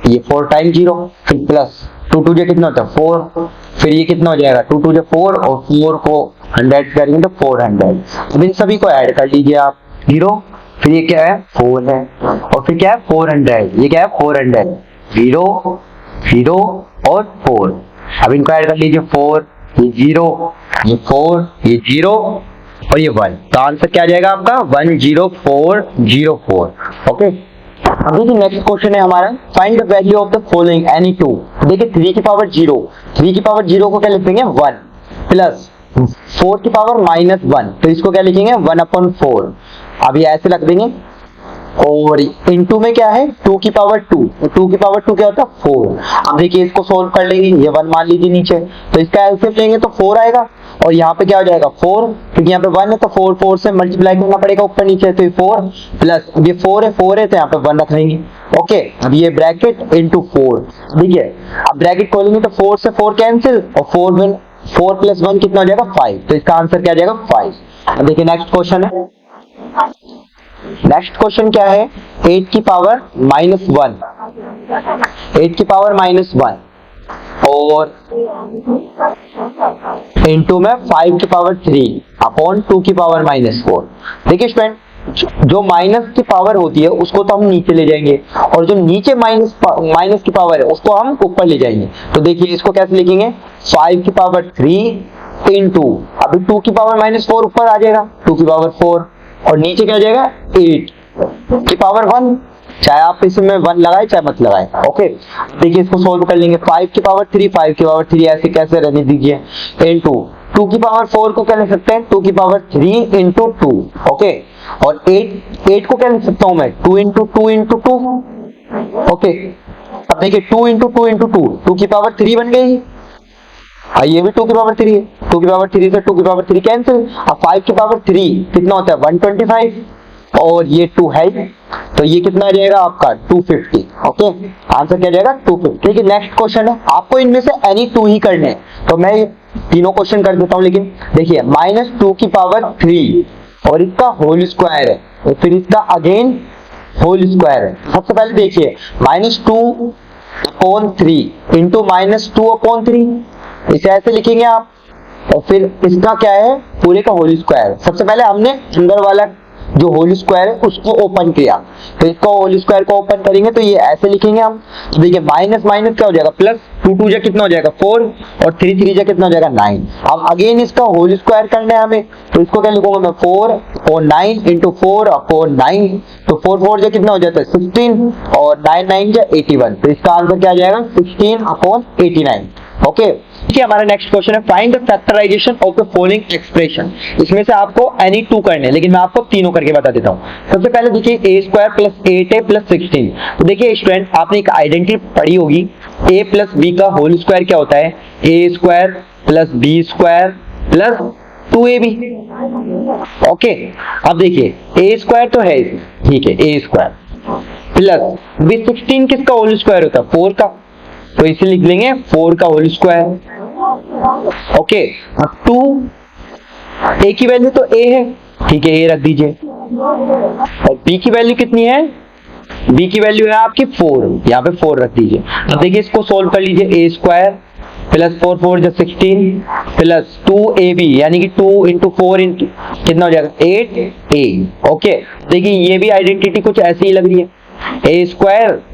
ये 4 टाइम्स 0 फिर प्लस 2 2 जो कितना होता है 4, फिर ये कितना हो जाएगा 2 2 जो 4 और 4 को 100 करेंगे तो 400। अब इन सभी को ऐड कर लीजिए आप 0, फिर ये क्या है 4 है और फिर क्या है 400, ये क्या है 400, 0 0 और 4। अब इनको ऐड कर लीजिए 4 ये 0 ये 4 ये 0 और ये 1, तो आंसर क्या आ जाएगा आपका 10404, ओके। अभी जो नेक्स्ट क्वेश्चन है हमारा find the value of the following any two. देखिए 3 की पावर 0 को क्या लिखेंगे 1 प्लस 4 की पावर -1, तो इसको क्या लिखेंगे 1/4। अब ये ऐसे रख देंगे और इनटू में क्या है 2 की पावर 2 की पावर 2 क्या होता है 4। अब देखिए इसको सोल्व कर लेंगे, ये 1 मान लीजिए नीचे, तो इसका एलसीएम लेंगे तो 4 आएगा और यहाँ पे क्या हो जाएगा 4, क्योंकि यहाँ पे 1 है तो 4 से मल्टीप्लाई करना पड़ेगा ऊपर नीचे, तो ये 4 प्लस ये 4 है तो यहाँ पे 1 रख लेंगे। ओके, अब ये ब्रैकेट इंटू 4, ठीक है। अब ब्रैकेट खोलेंगे तो 4 से 4 कैंसिल और 4 प्लस 1 कितना हो जाएगा 5, तो इसका आंसर क्या आ जाएगा 5। अब देखिए नेक्स्ट क्वेश्चन है। नेक्स्ट क्वेश्चन क्या है, 8 की पावर -1, 8 की पावर -1 और इंटू में 5 की पावर 3 अपॉन 2 की पावर -4। देखिए स्टूडेंट, जो माइनस की पावर होती है उसको तो हम नीचे ले जाएंगे और जो नीचे माइनस की पावर है उसको हम ऊपर ले जाएंगे। तो देखिए इसको कैसे लिखेंगे, 5 की पावर 3 इंटू, अभी 2 की पावर -4 ऊपर आ जाएगा, 2 की पावर 4 और नीचे क्या आ जाएगा 8 की पावर 1, चाहे आप इसमें 1 लगाए चाहे मत लगाए। ओके, देखिए इसको सोल्व कर लेंगे। 5 की पावर 3 ऐसे कैसे रहने दीजिए, इंटू 2 की पावर 4 को क्या लिख सकते हैं 2 की पावर 3 इंटू 2। ओके, और 8 को क्या लिख सकता हूं मैं 2 इंटू 2 इंटू 2। ओके, अब देखिए 2 इंटू 2 इंटू 2 की पावर 3 बन गई। ये भी 2 की पावर 3 है, 2 की पावर 3 से 2 की पावर 3 कैंसिल। अब 5 की पावर 3 कितना होता है 125 और ये 2 है, तो ये कितना आ जाएगा आपका 250। ओके, आंसर क्या जाएगा 250। ठीक है, नेक्स्ट क्वेश्चन है, आपको इनमें से एनी 2 ही करने हैं, तो मैं तीनों क्वेश्चन कर देता हूं। लेकिन देखिए -2 की पावर 3 और इसका होल स्क्वायर है और फिर इसका अगेन होल स्क्वायर है। सबसे पहले देखिए -2 अपॉन 3 इंटू -2 अपॉन 3, इसे ऐसे लिखेंगे आप, और फिर इसका क्या है पूरे का होल स्क्वायर। सबसे पहले हमने अंदर वाला जो होल स्क्वायर है उसको ओपन किया, तो इसको होल स्क्वायर को ओपन करेंगे तो ये ऐसे लिखेंगे हम। तो देखिए माइनस माइनस क्या हो जाएगा प्लस, 2 2 जा कितना हो जाएगा 4 और 3 3 जा कितना हो जाएगा 9। अब अगेन इसका होल स्क्वायर करना है हमें, तो इसको क्या लिखूंगा मैं 4 और 9 इंटू 4 अपॉन 9, तो 4 4 जा कितना हो जाता है 16 और 9 9 जा 81, तो इसका आंसर क्या आ जाएगा 16 अपॉन 89। ओके, ठीक है, हमारा नेक्स्ट क्वेश्चन है find the factorization of the following expression. इसमें से आपको एनी 2 करने, लेकिन मैं आपको तीनों करके बता देता हूं। सबसे पहले देखिए a² प्लस 8a प्लस 16। तो देखिए स्टूडेंट, आपने एक आइडेंटिटी पढ़ी होगी, a प्लस b का होल स्क्वायर क्या होता है a² plus b² plus 2ab। Okay, अब देखिए a² तो है, ठीक है, a² प्लस b16 किसका होल स्क्वायर होता है 4 का, तो इसे लिख लेंगे 4 का होल स्क्वायर। ओके, अब 2 a की वैल्यू तो a है, ठीक है, a रख दीजिए, और b की वैल्यू कितनी है, b की वैल्यू है आपकी 4, यहाँ पे 4 रख दीजिए। अब देखिए इसको सोल्व कर लीजिए, a² प्लस 4 4 जा 16 प्लस 2ab, यानी कि 2 इंटू 4 इंटू कितना हो जाएगा 8a। ओके, देखिए ये भी आइडेंटिटी कुछ ऐसी ही लग रही है, a²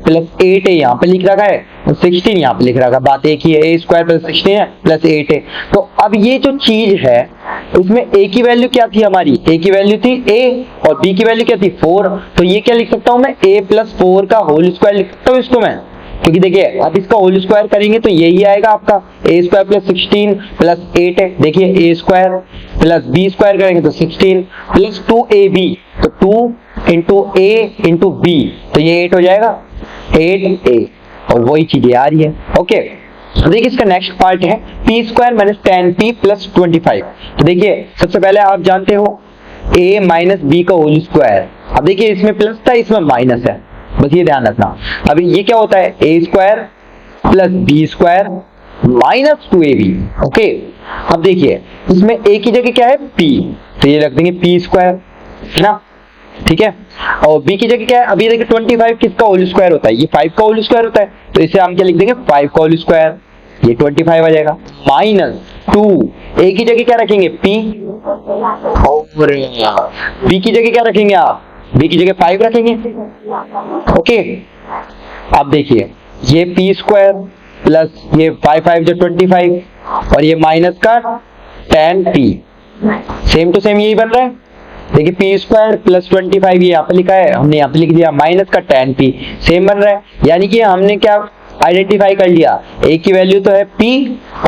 प्लस 8a यहाँ पे लिख रखा है, 16 यहाँ पे लिख रखा है, बात एक ही है, a² प्लस 16 है प्लस 8a। तो अब ये जो चीज है इसमें a की वैल्यू क्या थी हमारी, a की वैल्यू थी a और b की वैल्यू क्या थी 4, तो ये क्या लिख सकता हूं मैं a प्लस 4 का होल स्क्वायर लिख सकता हूं इसको मैं, क्योंकि देखिए अब इसका होल स्क्वायर करेंगे तो यही आएगा आपका a² प्लस 16 प्लस 8 है। देखिए a² प्लस b² करेंगे तो 16 प्लस 2ab, तो 2 इंटू a इंटू b, तो ये 8 हो जाएगा 8a, और वही चीजें आ रही है। ओके, तो देखिए इसका नेक्स्ट पार्ट है p² माइनस 10p प्लस 25। तो देखिए सबसे पहले आप जानते हो a माइनस b का होल स्क्वायर, अब देखिए इसमें प्लस था इसमें माइनस है, बस ये ध्यान रखना। अभी ये क्या होता है a² plus b² minus 2ab। Okay, अब देखिए इसमें a की जगह क्या है p, तो ये रख देंगे p² है ना, ठीक है, और b की जगह क्या है, अभी देखिए 25 किसका होल स्क्वायर होता है, ये 5 का होल स्क्वायर होता है, तो इसे हम क्या लिख देंगे 5 का होल स्क्वायर, ये 25 आ जाएगा, माइनस 2 a की जगह क्या रखेंगे p, और b की जगह क्या रखेंगे आप, b की जगह 5 रखेंगे। ओके, अब देखिए ये p² प्लस ये 5 5 जो 25 और ये माइनस का 10p, सेम टू सेम यही बन रहा है। देखिए p² प्लस 25 ये यहाँ पे लिखा है, हमने यहाँ पे लिख दिया माइनस का 10p, सेम बन रहा है, यानी कि हमने क्या आइडेंटिफाई कर लिया, a की वैल्यू तो है p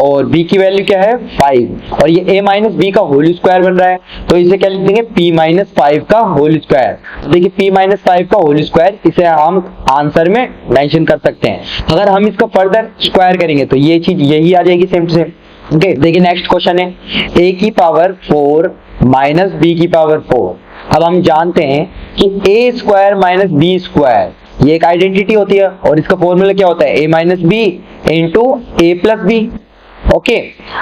और b की वैल्यू क्या है 5, और ये a माइनस b का होल स्क्वायर बन रहा है, तो इसे क्या लिख देंगे p माइनस 5 का होल स्क्वायर। देखिए p माइनस 5 का होल स्क्वायर, इसे हम आंसर में मेंशन कर सकते हैं। अगर हम इसका फर्दर स्क्वायर करेंगे तो ये चीज यही आ जाएगी सेम टू सेम। ओके, देखिए नेक्स्ट क्वेश्चन है a की पावर 4 माइनस बी की पावर 4। अब हम जानते हैं कि a square minus B square ये एक आइडेंटिटी होती है और इसका फॉर्मूला क्या होता है a minus B into A plus B. Okay,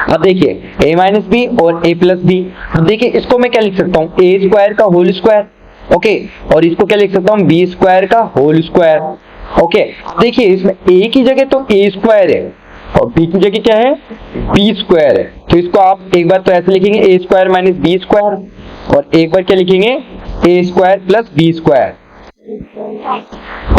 अब देखिए a माइनस बी और a प्लस बी। अब देखिए इसको मैं क्या लिख सकता हूँ, a स्क्वायर का होल स्क्वायर। ओके, और इसको क्या लिख सकता हूँ, बी स्क्वायर का होल स्क्वायर। ओके, देखिए इसमें a की जगह तो a स्क्वायर है और b की जगह क्या है, b स्क्वायर है। तो इसको आप एक बार तो ऐसे लिखेंगे a square minus B square और एक बार क्या लिखेंगे a square plus B square.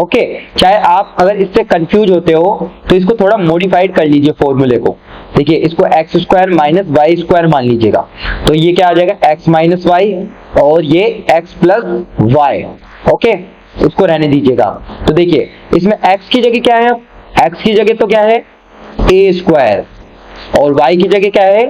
Okay, चाहे आप अगर इससे कंफ्यूज होते हो तो इसको थोड़ा मॉडिफाइड कर लीजिए फॉर्मूले को। देखिए इसको X square minus Y square मान लीजिएगा, तो ये क्या आ जाएगा एक्स माइनस वाई और ये एक्स प्लस वाई। ओके, उसको रहने दीजिएगा। तो देखिए इसमें x की जगह क्या है, x की जगह तो क्या है a स्क्वायर और y की जगह क्या है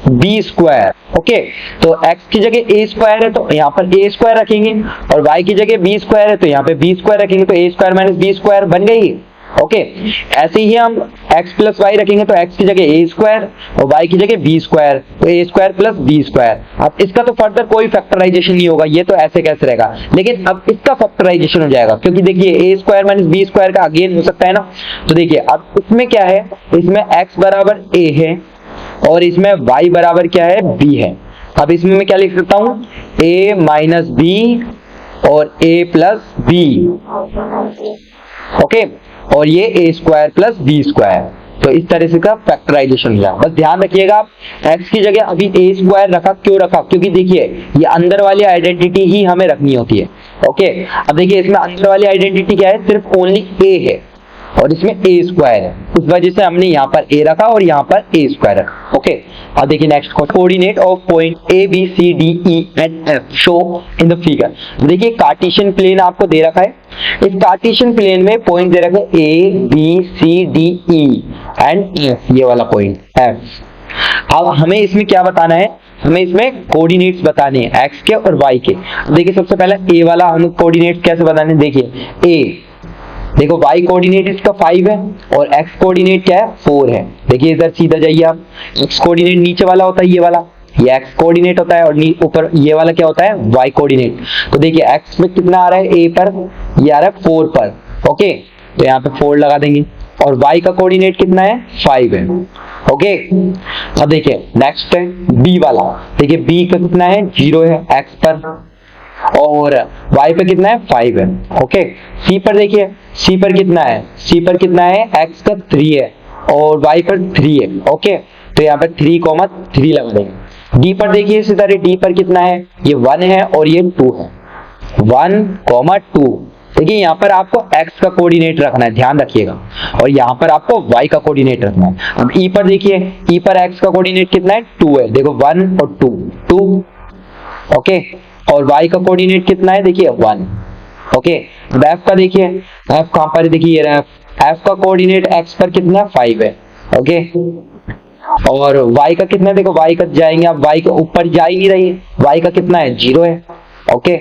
बी स्क्वायर। ओके, तो x की जगह a स्क्वायर है तो यहाँ पर a स्क्वायर रखेंगे और y की जगह b स्क्वायर है तो यहाँ पे b स्क्वायर रखेंगे, तो a square minus B square बन गई। ओके, ऐसे ही हम x प्लस वाई रखेंगे तो x की जगह a स्क्वायर और y की जगह b स्क्वायर, तो a square plus b square. अब इसका तो फर्दर कोई फैक्टराइजेशन नहीं होगा, ये तो ऐसे कैसे रहेगा, लेकिन अब इसका फैक्टराइजेशन हो जाएगा क्योंकि देखिए a square minus b square का अगेन हो सकता है ना। तो देखिए अब इसमें क्या है, इसमें x बराबर a है और इसमें y बराबर क्या है b है। अब इसमें मैं क्या लिख सकता हूँ a माइनस बी और a प्लस बी। ओके, और ये a square plus B square. तो इस तरह से का फैक्टराइजेशन हुआ। बस ध्यान रखिएगा आप x की जगह अभी a स्क्वायर रखा, क्यों रखा, क्योंकि देखिए ये अंदर वाली आइडेंटिटी ही हमें रखनी होती है। ओके, अब देखिए इसमें अंदर वाली आइडेंटिटी क्या है, सिर्फ ओनली a है और इसमें a स्क्वायर है, उस वजह से हमने यहाँ पर a रखा और यहाँ पर a स्क्वायर रखा। ओके, अब देखिए next question, coordinate of point a b c d e and f show in the figure. देखिए कार्टेशियन प्लेन आपको दे रखा है, इस कार्टेशियन प्लेन में पॉइंट दे रखा है a b c d e and f, ये वाला पॉइंट f। अब हमें इसमें क्या बताना है, हमें इसमें कोऑर्डिनेट्स बताने हैं x के और y के। देखिए सबसे पहले a वाला हम कोऑर्डिनेट्स कैसे बताने हैं, देखिए a, देखो y कोऑर्डिनेट इसका 5 है और x कोऑर्डिनेट क्या है 4 है। देखिए इधर सीधा जाइए आप, x कोऑर्डिनेट नीचे वाला होता है ये वाला, ये x कोऑर्डिनेट होता है और ऊपर ये वाला क्या होता है y कोऑर्डिनेट। तो देखिए x में कितना आ रहा है a पर, ये आ रहा है 4 पर। ओके, तो यहाँ पे 4 लगा देंगे और y का कोऑर्डिनेट कितना है 5 है। ओके, अब देखिए नेक्स्ट है b वाला, देखिए b का कितना है 0 है x पर और y पे कितना है 5 है। ओके, c पर देखिए c पर कितना है, c पर कितना है x का 3 है और y पर 3 है। ओके, तो यहाँ पर 3,3 लगा देंगे। d पर देखिए इसी तरह d पर कितना है, ये 1 है और ये 2 है, 1,2। देखिए यहाँ पर आपको x का कोऑर्डिनेट रखना है, ध्यान रखिएगा, और यहाँ पर आपको y का कोऑर्डिनेट रखना है। अब e पर देखिए, e पर x का कोऑर्डिनेट कितना है 2 है, देखो 1 और 2। ओके, और y का कोऑर्डिनेट कितना है देखिए 1। ओके, f का देखिए, f कहां पर है, देखिए ये f का कोऑर्डिनेट x पर कितना है 5 है। ओके, और y का कितना है, देखो y का जाएंगे आप, y के ऊपर जा ही नहीं रही है, y का कितना है 0 है। ओके,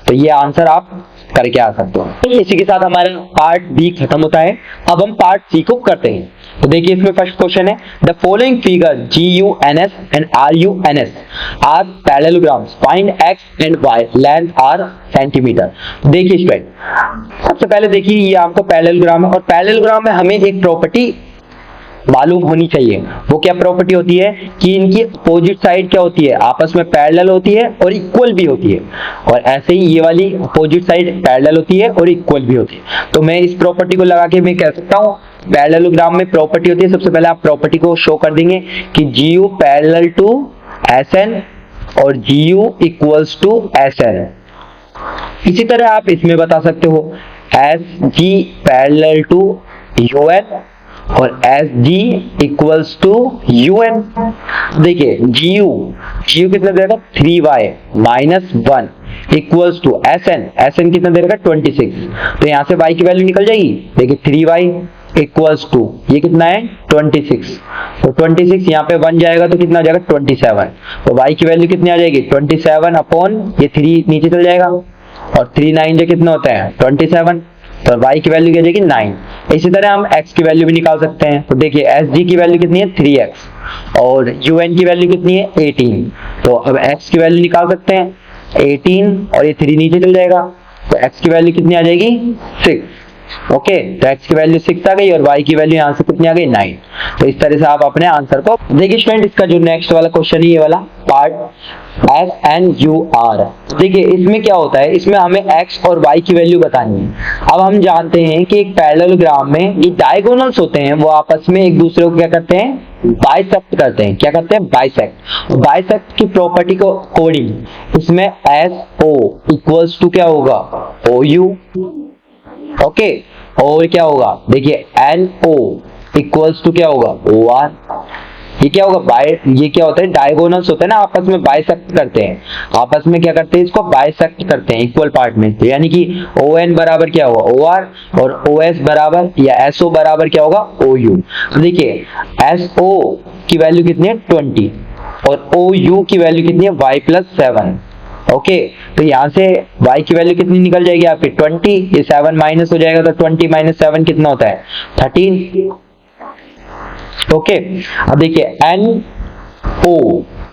तो ये आंसर आप करके आ सकते हो। इसी के साथ हमारा पार्ट बी खत्म होता है। अब हम पार्ट सी को करते हैं। तो देखिए इसमें फर्स्ट क्वेश्चन है, the following figure GUNS and RUNS are parallelograms, find x and y, length are centimetre. देखिए स्टूडेंट, सबसे पहले देखिए ये आपको पैरेललोग्राम है और पैरेललोग्राम में हमें एक प्रॉपर्टी मालूम होनी चाहिए। वो क्या प्रॉपर्टी होती है कि इनकी अपोजिट साइड क्या होती है, आपस में पैरेलल होती है और इक्वल भी होती है, और ऐसे ही ये वाली अपोजिट साइड पैरेलल होती है और इक्वल भी होती है। तो मैं इस प्रॉपर्टी को लगा के मैं कह सकता हूँ पैरेललोग्राम में प्रॉपर्टी होती है, सबसे पहले आप प्रॉपर्टी को शो कर देंगे कि GU पैरेलल टू SN और GU इक्वल्स टू SN। इसी तरह आप इसमें बता सकते हो SG पैरेलल टू UN और SG इक्वल्स टू UN। देखिए GU कितना दे रहा है 3y minus 1 equals to SN कितना दे रहा है 26। तो यहाँ से y की वैल्यू निकल जाएगी, देखिए 3y इक्वल्स टू ये कितना है 26। तो 26 यहाँ पे 1 जाएगा तो कितना हो जाएगा 27। तो y की वैल्यू कितनी आ जाएगी 27 अपॉन ये 3 नीचे चल जाएगा और 3 9 जो कितना होता है 27। तो y की वैल्यू क्या जाएगी 9। इसी तरह हम x की वैल्यू भी निकाल सकते हैं। तो देखिए SG की वैल्यू कितनी है 3x और un की वैल्यू कितनी है 18। तो अब x की वैल्यू निकाल सकते हैं 18 और ये 3 नीचे चल जाएगा, तो x की वैल्यू कितनी आ जाएगी 6। ओके, तो x की वैल्यू 6 आ गई और y की वैल्यू यहाँ से कितनी आ गई 9। तो इस तरह से आप अपने आंसर को देखिए स्टूडेंट। इसका जो नेक्स्ट वाला क्वेश्चन है ये वाला पार्ट SNUR, देखिए इसमें क्या होता है, इसमें हमें x और y की वैल्यू बतानी है। अब हम जानते हैं कि एक पैरेललोग्राम में ये डायगोनल्स होते हैं वो आपस में एक दूसरे को क्या करते हैं, बाइसेक्ट करते हैं। क्या करते हैं, बाइसेक्ट। बाइसेक्ट की प्रॉपर्टी को अकॉर्डिंग इसमें SO इक्वल्स टू क्या होगा OU। ओके, और क्या होगा, देखिए NO इक्वल्स टू क्या होगा OR। ये क्या होगा, ये क्या होता है, डायगोनल्स होते हैं ना, आपस में बाइसेक्ट करते हैं, आपस में क्या करते हैं, इसको बाइसेक्ट करते हैं इक्वल पार्ट में। तो यानी कि ON बराबर क्या होगा OR और OS बराबर या SO बराबर क्या होगा OU। तो देखिए SO की वैल्यू कितनी है 20 और OU की वैल्यू कितनी है y+7। ओके, तो यहाँ से y की वैल्यू कितनी निकल जाएगी आपकी 20, ये 7 माइनस हो जाएगा, तो 20 - 7 कितना होता है 13। ओके, अब देखिए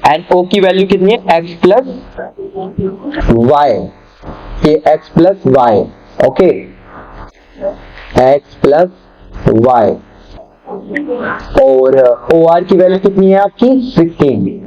NO की वैल्यू कितनी है x+y, ये x+y। ओके, x+y और OR की वैल्यू कितनी है आपकी 16।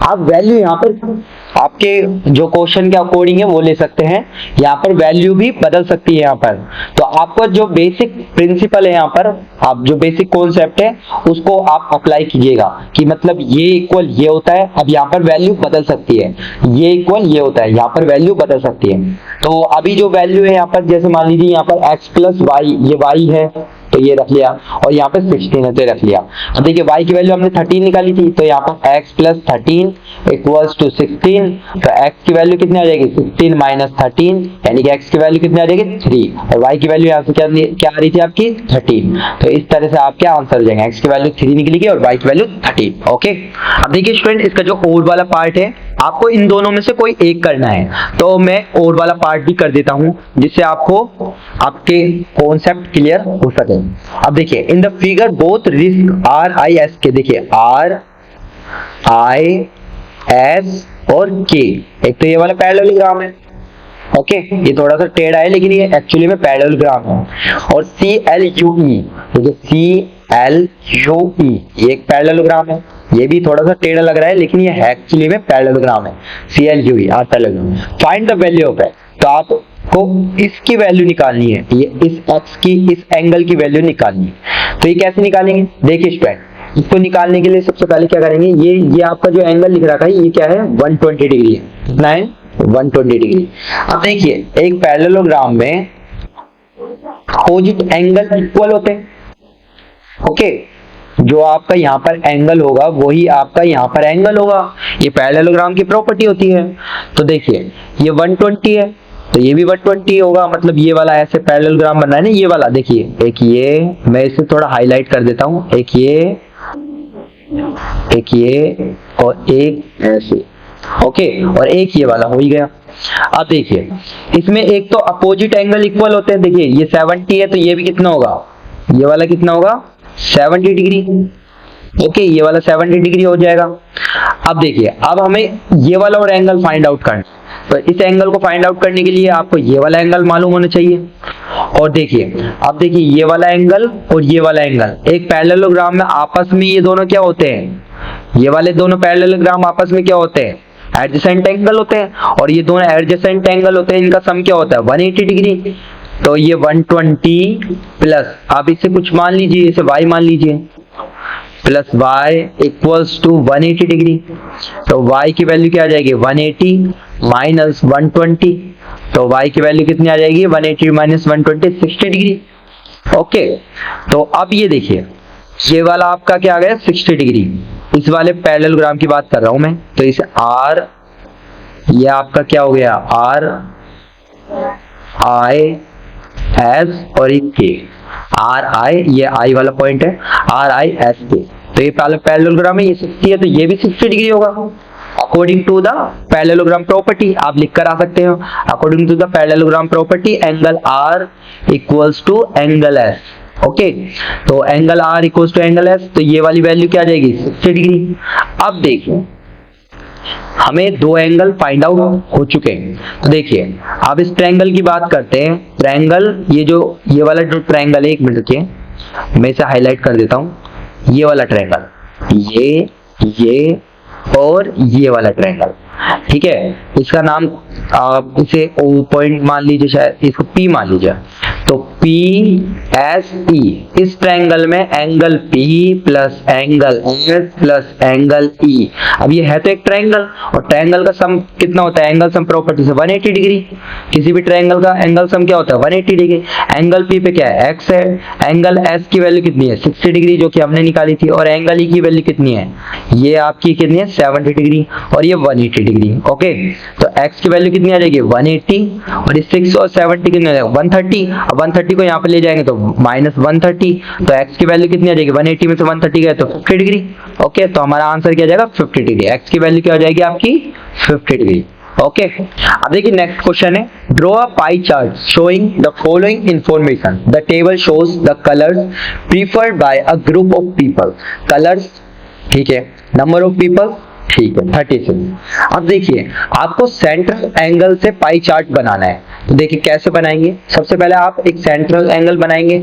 आप वैल्यू यहाँ पर आपके जो क्वेश्चन के अकॉर्डिंग है वो ले सकते हैं, यहाँ पर वैल्यू भी बदल सकती है यहाँ पर। तो आपको जो बेसिक प्रिंसिपल है यहाँ पर, आप जो बेसिक कॉन्सेप्ट है उसको आप अप्लाई कीजिएगा कि मतलब ये इक्वल ये होता है, अब यहाँ पर वैल्यू बदल सकती है, ये इक्वल ये होता है, यहाँ पर वैल्यू बदल सकती है। तो अभी जो वैल्यू है यहाँ पर, जैसे मान लीजिए यहाँ पर x+y, ये y है तो ये रख लिया, और यहाँ पे 16 है तो रख लिया। अब देखिए y की वैल्यू हमने 13 निकाली थी, तो यहाँ पर x+13 इक्वल्स टू 16। तो x की वैल्यू कितनी आ जाएगी 16 - 13, यानी कि x की वैल्यू कितनी आ जाएगी 3 और y की वैल्यू यहाँ से क्या आ रही थी आपकी 13। तो इस तरह से आपके आंसर हो जाएंगे, x की वैल्यू 3 निकलेगी और y की वैल्यू 13। ओके, अब देखिए स्टूडेंट इसका जो और वाला पार्ट है आपको इन दोनों में से कोई एक करना है, तो मैं और वाला पार्ट भी कर देता हूं जिससे आपको आपके कॉन्सेप्ट क्लियर हो सके। अब देखिए in the figure both risk RIS के, देखिए RIS और K, एक तो ये वाला पैरेललोग्राम है। ओके, ये थोड़ा सा टेढ़ा है लेकिन ये एक्चुअली में पैरेललोग्राम है। और CLUE, देखिए CLUE ये एक पैरेललोग्राम है, ये भी थोड़ा सा टेढ़ा लग रहा है लेकिन ये एक्चुअली में पैरेललोग्राम है। CLUE parallelogram. Find the value of है, तो आपको इसकी वैल्यू निकालनी है, ये इस एक्स की इस एंगल की वैल्यू निकालनी है। तो ये कैसे निकालेंगे, देखिए स्टूडेंट इसको निकालने के लिए सबसे पहले क्या करेंगे, ये आपका जो एंगल लिख रखा है ये क्या है 120 डिग्री है। कितना है 120 डिग्री। अब देखिए एक पैरेललोग्राम में अपोजिट एंगल इक्वल होते हैं। ओके, जो आपका यहाँ पर एंगल होगा वही आपका यहाँ पर एंगल होगा, ये पैरेललोग्राम की प्रॉपर्टी होती है। तो देखिए ये 120 है तो ये भी 120 होगा, मतलब ये वाला ऐसे पैरेललोग्राम बन रहा है ना, ये वाला देखिए, एक ये मैं इसे थोड़ा हाईलाइट कर देता हूँ, एक ये और एक ऐसे। ओके, और एक ये वाला हो ही गया। अब देखिए इसमें एक तो अपोजिट एंगल इक्वल होते हैं, देखिए ये 70 है तो ये भी कितना होगा, ये वाला कितना होगा 70 डिग्री। ओके, ये वाला 70 डिग्री हो जाएगा। अब देखिए अब हमें ये वाला और एंगल फाइंड आउट करना, तो इस एंगल को फाइंड आउट करने के लिए आपको ये वाला एंगल मालूम होना चाहिए। और देखिए अब देखिए ये वाला एंगल और ये वाला एंगल एक पैरेललोग्राम में आपस में ये दोनों क्या होते हैं, ये वाले दोनों पैरेललोग्राम आपस में क्या होते हैं एडजेसेंट एंगल होते हैं, और ये दोनों एडजेसेंट एंगल होते हैं, इनका सम क्या होता है 180 डिग्री। तो ये 120 प्लस आप इसे कुछ मान लीजिए, इसे y मान लीजिए, plus y equals to 180 degree. तो y की वैल्यू क्या आ जाएगी 180 माइनस 120, तो y की वैल्यू कितनी आ जाएगी 180 माइनस 120 60 डिग्री। ओके, तो अब ये देखिए ये वाला आपका क्या आ गया 60 डिग्री, इस वाले पैरेललोग्राम की बात कर रहा हूं मैं। तो इसे R, ये आपका क्या हो गया RIS और एक K, RI ये I वाला पॉइंट है RISK। तो ये पैरेललोग्राम है, ये 60 है तो ये भी 60 डिग्री होगा according to the parallelogram property. आप लिख कर आ सकते हो, according to the parallelogram property angle R equals to angle S। Okay, तो angle R equals to angle S, तो ये वाली वैल्यू क्या आ जाएगी 60 डिग्री। अब देखिए हमें दो एंगल फाइंड आउट हो चुके हैं, तो देखिए अब इस ट्रायंगल की बात करते हैं। ट्रायंगल ये वाला जो ट्रायंगल है, एक मिनट रुकिए मैं इसे हाईलाइट कर देता हूं। ये वाला ट्रायंगल, ये और ये वाला ट्रायंगल, ठीक है, इसका नाम आप इसे ओ पॉइंट मान लीजिए, शायद इसको पी मान लीजिए। तो पी एस ई, इस ट्रायंगल में angle P plus angle S plus angle E. अब ये है तो एक ट्रायंगल, और ट्रायंगल का सम कितना होता है, एंगल सम प्रॉपर्टी से 180 डिग्री। किसी भी ट्रायंगल का एंगल सम क्या होता है 180 डिग्री। एंगल पी पे क्या है एक्स है, एंगल एस की वैल्यू कितनी है 60 डिग्री जो कि हमने निकाली थी, और एंगल ई की वैल्यू कितनी है, ये आपकी कितनी है 70 डिग्री, और ये 180 डिग्री। ओके, तो एक्स की वैल्यू कितनी आ जाएगी 180, और ये 6 और 70 कितनी आ जाएगा 130। अब 130 को यहाँ पे ले जाएंगे तो माइनस 130, तो एक्स की वैल्यू कितनी आ जाएगी 180 में से 130 गए तो 50 डिग्री। ओके, तो हमारा आंसर क्या आ जाएगा 50 डिग्री। एक्स की वैल्यू क्या हो जाएगी आपकी 50 डिग्री। ओके, अब देखिए नेक्स्ट क्वेश्चन है, draw a pie chart showing the following information. The table shows the colours preferred by a group of people. Colours, ठीक है, नंबर ऑफ पीपल, ठीक है 36। अब देखिए आपको सेंट्रल एंगल से पाई चार्ट बनाना है, तो देखिए कैसे बनाएंगे। सबसे पहले आप एक सेंट्रल एंगल बनाएंगे।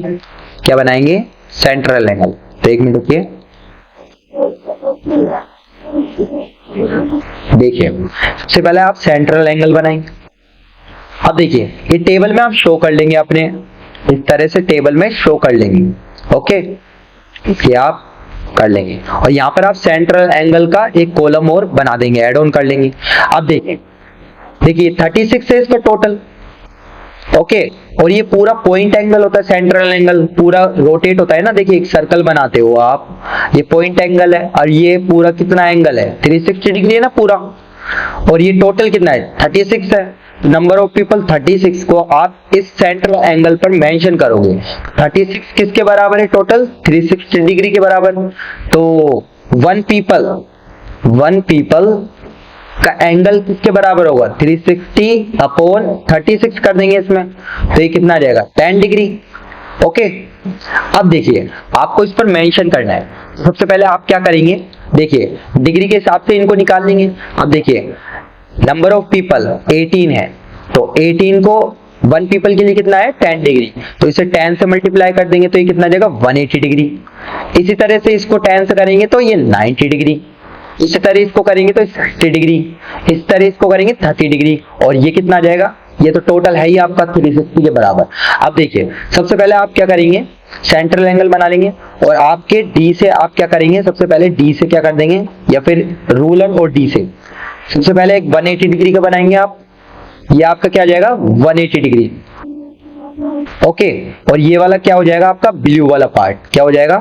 क्या बनाएंगे, सेंट्रल एंगल। तो एक मिनट रुकिए, देखिए सबसे पहले आप सेंट्रल एंगल बनाएंगे। अब देखिए ये टेबल में आप शो कर लेंगे, अपने इस तरह से टेबल में शो कर लेंगे। ओके, ये आप कर लेंगे, और यहाँ पर आप सेंट्रल एंगल का एक कॉलम और बना देंगे, ऐड ऑन कर लेंगे। अब देखिए 36 है इसका टोटल। ओके, और ये पूरा पॉइंट एंगल होता है, सेंट्रल एंगल पूरा रोटेट होता है ना, देखिए एक सर्कल बनाते हो आप, ये पॉइंट एंगल है, और ये पूरा कितना एंगल है 360 डिग्री है ना पूरा, और ये टोटल कितना है 36 है। नंबर ऑफ पीपल 36 को आप इस सेंट्रल एंगल पर मेंशन करोगे। 36 किसके बराबर है टोटल 360 डिग्री के बराबर। तो वन पीपल का एंगल किसके बराबर होगा 360 अपॉन 36 कर देंगे इसमें, तो ये कितना आ जाएगा 10 डिग्री। ओके, अब देखिए आपको इस पर मेंशन करना है। सबसे पहले आप क्या करेंगे, देखिए डिग्री के हिसाब से इनको निकाल लेंगे। अब देखिए नंबर ऑफ पीपल 18 है, तो 18 को वन पीपल के लिए कितना है 10 डिग्री, तो इसे 10 से मल्टीप्लाई कर देंगे तो ये कितना आ जाएगा 180 डिग्री। इसी तरह से इसको 10 से करेंगे तो ये 90 डिग्री, इसी तरह इसको करेंगे तो 60 डिग्री, इस तरह इसको करेंगे 30 डिग्री, और ये कितना आ जाएगा, ये तो टोटल है ही आपका 360 के बराबर। अब देखिए सबसे पहले आप क्या करेंगे, सेंट्रल एंगल बना लेंगे, और आपके डी से आप क्या करेंगे, सबसे पहले डी से क्या कर देंगे, या फिर रूलर और डी से सबसे पहले एक 180 डिग्री का बनाएंगे आप। ये आपका क्या आ जाएगा 180 डिग्री। ओके, और ये वाला क्या हो जाएगा आपका ब्लू वाला पार्ट, क्या हो जाएगा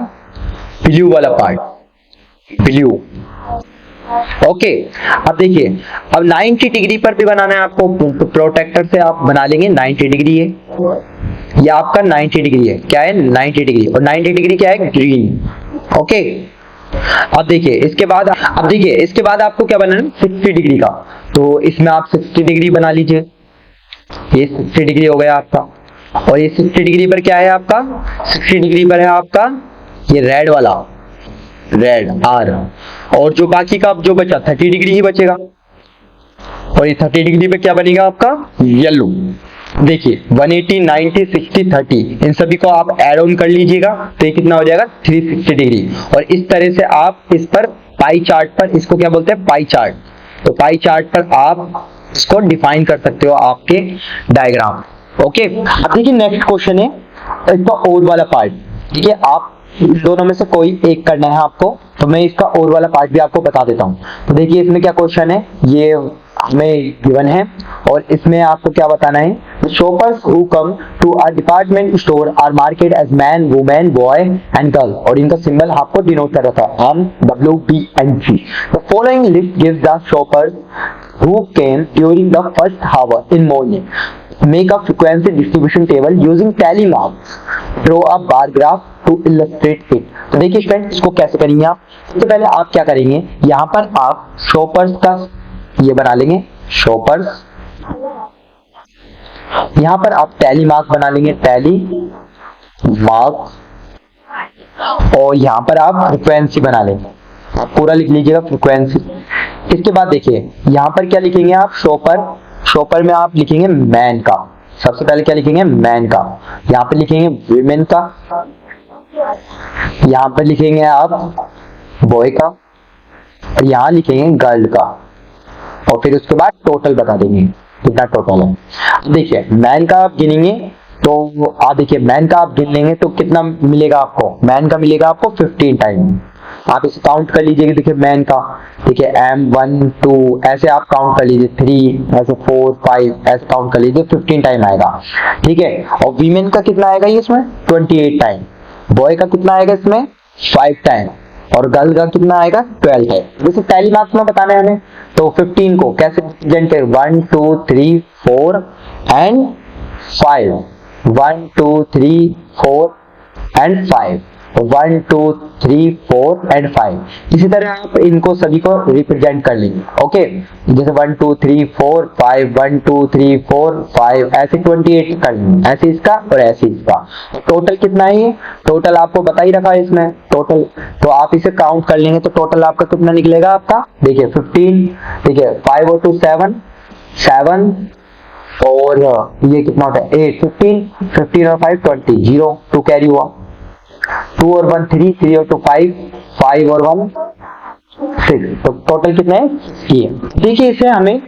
ब्लू वाला पार्ट, ब्लू। ओके, अब देखिए अब 90 डिग्री पर भी बनाना है आपको, तो प्रोटेक्टर से आप बना लेंगे 90 डिग्री है, ये आपका 90 डिग्री है, क्या है 90 डिग्री, और 90 डिग्री क्या है ग्रीन। ओके, अब देखिए इसके बाद आपको क्या बनाना है 60 डिग्री का, तो इसमें आप 60 डिग्री बना लीजिए। ये 60 डिग्री हो गया आपका, और ये 60 डिग्री पर क्या है आपका 60 डिग्री पर है आपका ये रेड वाला, रेड आर, और जो बाकी का जो बचा 30 डिग्री ही बचेगा, और ये 30 डिग्री पे क्या बनेगा आपका येलो। देखिए 180 90 60 30 इन सभी को आप ऐड ऑन कर लीजिएगा, तो ये कितना हो जाएगा 360 डिग्री। और इस तरह से आप इस पर पाई चार्ट पर, इसको क्या बोलते हैं पाई चार्ट, तो पाई चार्ट पर आप इसको डिफाइन कर सकते हो आपके डायग्राम। ओके, अब देखिए नेक्स्ट क्वेश्चन है इसका और वाला पार्ट, ठीक है, आप दोनों में से कोई एक करना है आपको, तो मैं इसका और वाला पार्ट भी आपको बता देता हूँ। तो देखिए इसमें क्या क्वेश्चन है, ये हमें गिवन है, और इसमें आपको क्या बताना है, shoppers who come to a department store are marked as man women boy and girl, और इनका सिंबल आपको डिनोट कर रखा है M W B and G. The following list gives the shoppers who came during the first hour in morning, make a frequency distribution table using tally marks, draw a bar graph to illustrate it। तो देखिए friends इसको कैसे करेंगे आप, सबसे पहले आप क्या करेंगे, यहाँ पर आप शॉपर्स का ये बना लेंगे शॉपर्स, यहाँ पर आप टैली मार्क बना लेंगे, टैली मार्क, और यहाँ पर आप फ्रीक्वेंसी बना लेंगे, आप पूरा लिख लीजिएगा फ्रीक्वेंसी। इसके बाद देखिए यहाँ पर क्या लिखेंगे आप, शॉपर में आप लिखेंगे मैन का, सबसे पहले क्या लिखेंगे, मैन का। यहाँ पे लिखेंगे वीमेन का, यहाँ पर लिखेंगे आप बॉय का, और यहाँ लिखेंगे गर्ल का, और फिर उसके बाद टोटल बता देंगे कितना टोटल है। देखिए मैन का आप गिनेंगे तो आप देखिए मैन का आप गिन लेंगे तो कितना मिलेगा आपको, मैन का मिलेगा आपको 15 टाइम। आप इसे काउंट कर लीजिएगा, देखिए मैन का, देखिए M 1 2 ऐसे आप काउंट कर लीजिए, 3 ऐसे 4 5 ऐसे काउंट कर लीजिए, 15 टाइम आएगा, ठीक है। और वीमेन का कितना आएगा ये इसमें 28 टाइम, बॉय का कितना आएगा इसमें 5 टाइम, और गर्ल का कितना आएगा 12 टाइम। जैसे पहली बात में बताना है हमें, तो 15 को कैसे रिप्रेजेंट करें, 1 2 3 4 एंड 5, 1 2 3 4 एंड 5, 1 2 3 4 एंड 5। इसी तरह आप इनको सभी को रिप्रेजेंट कर लेंगे, ओके। जैसे 1 2 3 4 5, 1 2 3 4 5 ऐसे 28 कर लेंगे, ऐसे इसका और ऐसे इसका। टोटल कितना है ये, टोटल आपको बता ही रखा है इसमें टोटल, तो आप इसे काउंट कर लेंगे तो टोटल आपका कितना निकलेगा आपका, देखिए 15, देखिए 5 और 2 7 और ये कितना होता है 8, 15 और 5 20, 0 2 कैरी हुआ, 2 और 1 3, 3 और 2 5, 5 और 1 6, तो टोटल कितना है ये। देखिए इसे हमें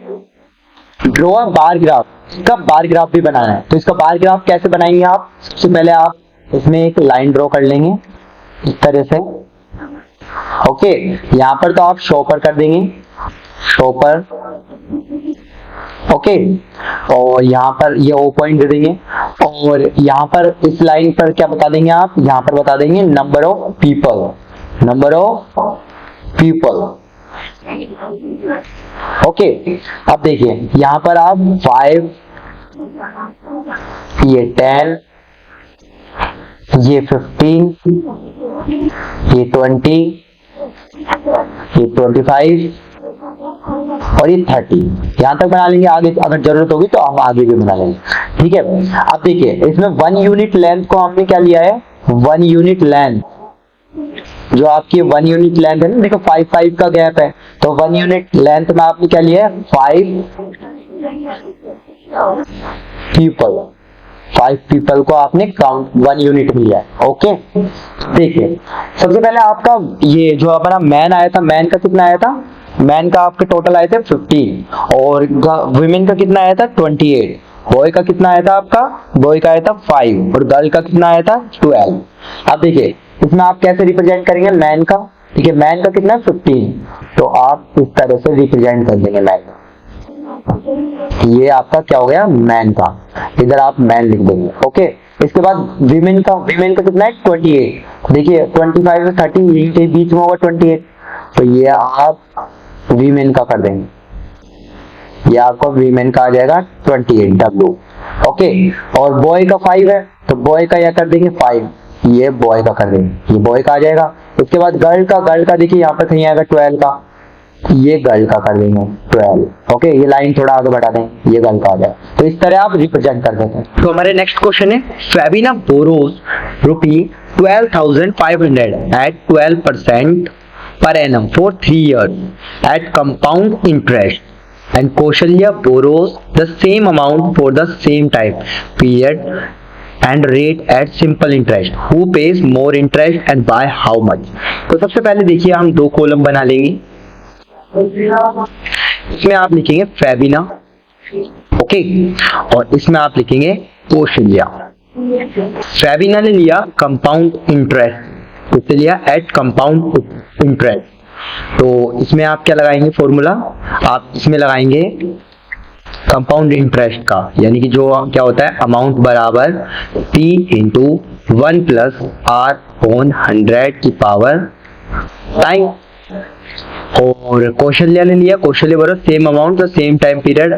ड्रॉ अ बार ग्राफ, इसका बार ग्राफ भी बनाना है, तो इसका बार ग्राफ कैसे बनाएंगे आप, सबसे पहले आप इसमें एक लाइन ड्रॉ कर लेंगे इस तरह से, ओके। यहाँ पर तो आप शॉपर कर देंगे, शॉपर, ओके। और यहाँ पर ये ओ पॉइंट दे देंगे, और यहाँ पर इस लाइन पर क्या बता देंगे आप, यहाँ पर बता देंगे number of people, number of people, okay. अब देखिए यहाँ पर आप 5, ये 10, ये 15, ये 20, ये 25 और ये 30, यहाँ तक बना लेंगे। आगे अगर जरूरत होगी तो हम आगे भी बना लेंगे, ठीक है। अब देखिए इसमें 1 यूनिट लेंथ को हमने क्या लिया है, 1 यूनिट लेंथ, जो आपकी 1 यूनिट लेंथ है ना, देखो 5 5 का गैप है, तो 1 यूनिट लेंथ में आपने क्या लिया है 5 पीपल, 5 पीपल को आपने काउंट 1 यूनिट में लिया है, ओके। देखिए सबसे पहले आपका ये जो हमारा मैन आया था, मैन का कितना आया था, मैन का आपके टोटल आए थे 15, और वुमेन का कितना आया था 28, बॉय का कितना आया था आपका, बॉय का आया था 5, और गर्ल का कितना आया था 12। अब देखिए इसमें आप कैसे रिप्रेजेंट करेंगे मैन का, ठीक है, मैन का कितना है 15, तो आप इस तरह से रिप्रेजेंट कर देंगे मैन का, ये आपका क्या हो गया मैन का, इधर आप मैन लिख देंगे, ओके। इसके बाद वीमेन का कितना है 28, देखिए 25 से 30 यही बीच में होगा 28, तो ये आप वीमेन का कर देंगे, ये आपको वीमेन का आ जाएगा 28 W, ओके। और बॉय का 5 है तो बॉय का यह कर देंगे 5, ये बॉय का कर देंगे, ये बॉय का आ जाएगा। इसके बाद गर्ल का देखिए यहाँ पर कहीं आएगा 12 का, ये गर्ल का कर देंगे 12, ओके। ये लाइन थोड़ा आगे बढ़ा दें, ये गर्ल का आ जाए, तो इस तरह आप रिप्रेजेंट कर देते हैं। तो हमारे नेक्स्ट क्वेश्चन है, Febina borrows ₹12,500 at 12% per annum for 3 years at compound interest, and Kaushalya borrows the same amount for the same time period and rate at simple interest. Who pays more interest and by how much? तो सबसे पहले देखिए हम दो column बना लेंगे, इसमें आप लिखेंगे फेबिना, ओके, और इसमें आप लिखेंगे कौशल्या। फेबिना ने लिया कंपाउंड इंटरेस्ट, किससे लिया, एट कंपाउंड इंटरेस्ट, तो इसमें आप क्या लगाएंगे फॉर्मूला, आप इसमें लगाएंगे कंपाउंड इंटरेस्ट का, यानी कि जो क्या होता है अमाउंट बराबर P into 1 plus R on 100 की पावर टाइम। और कौशल्या ने लिया, कौशल्या बराबर same amount same time period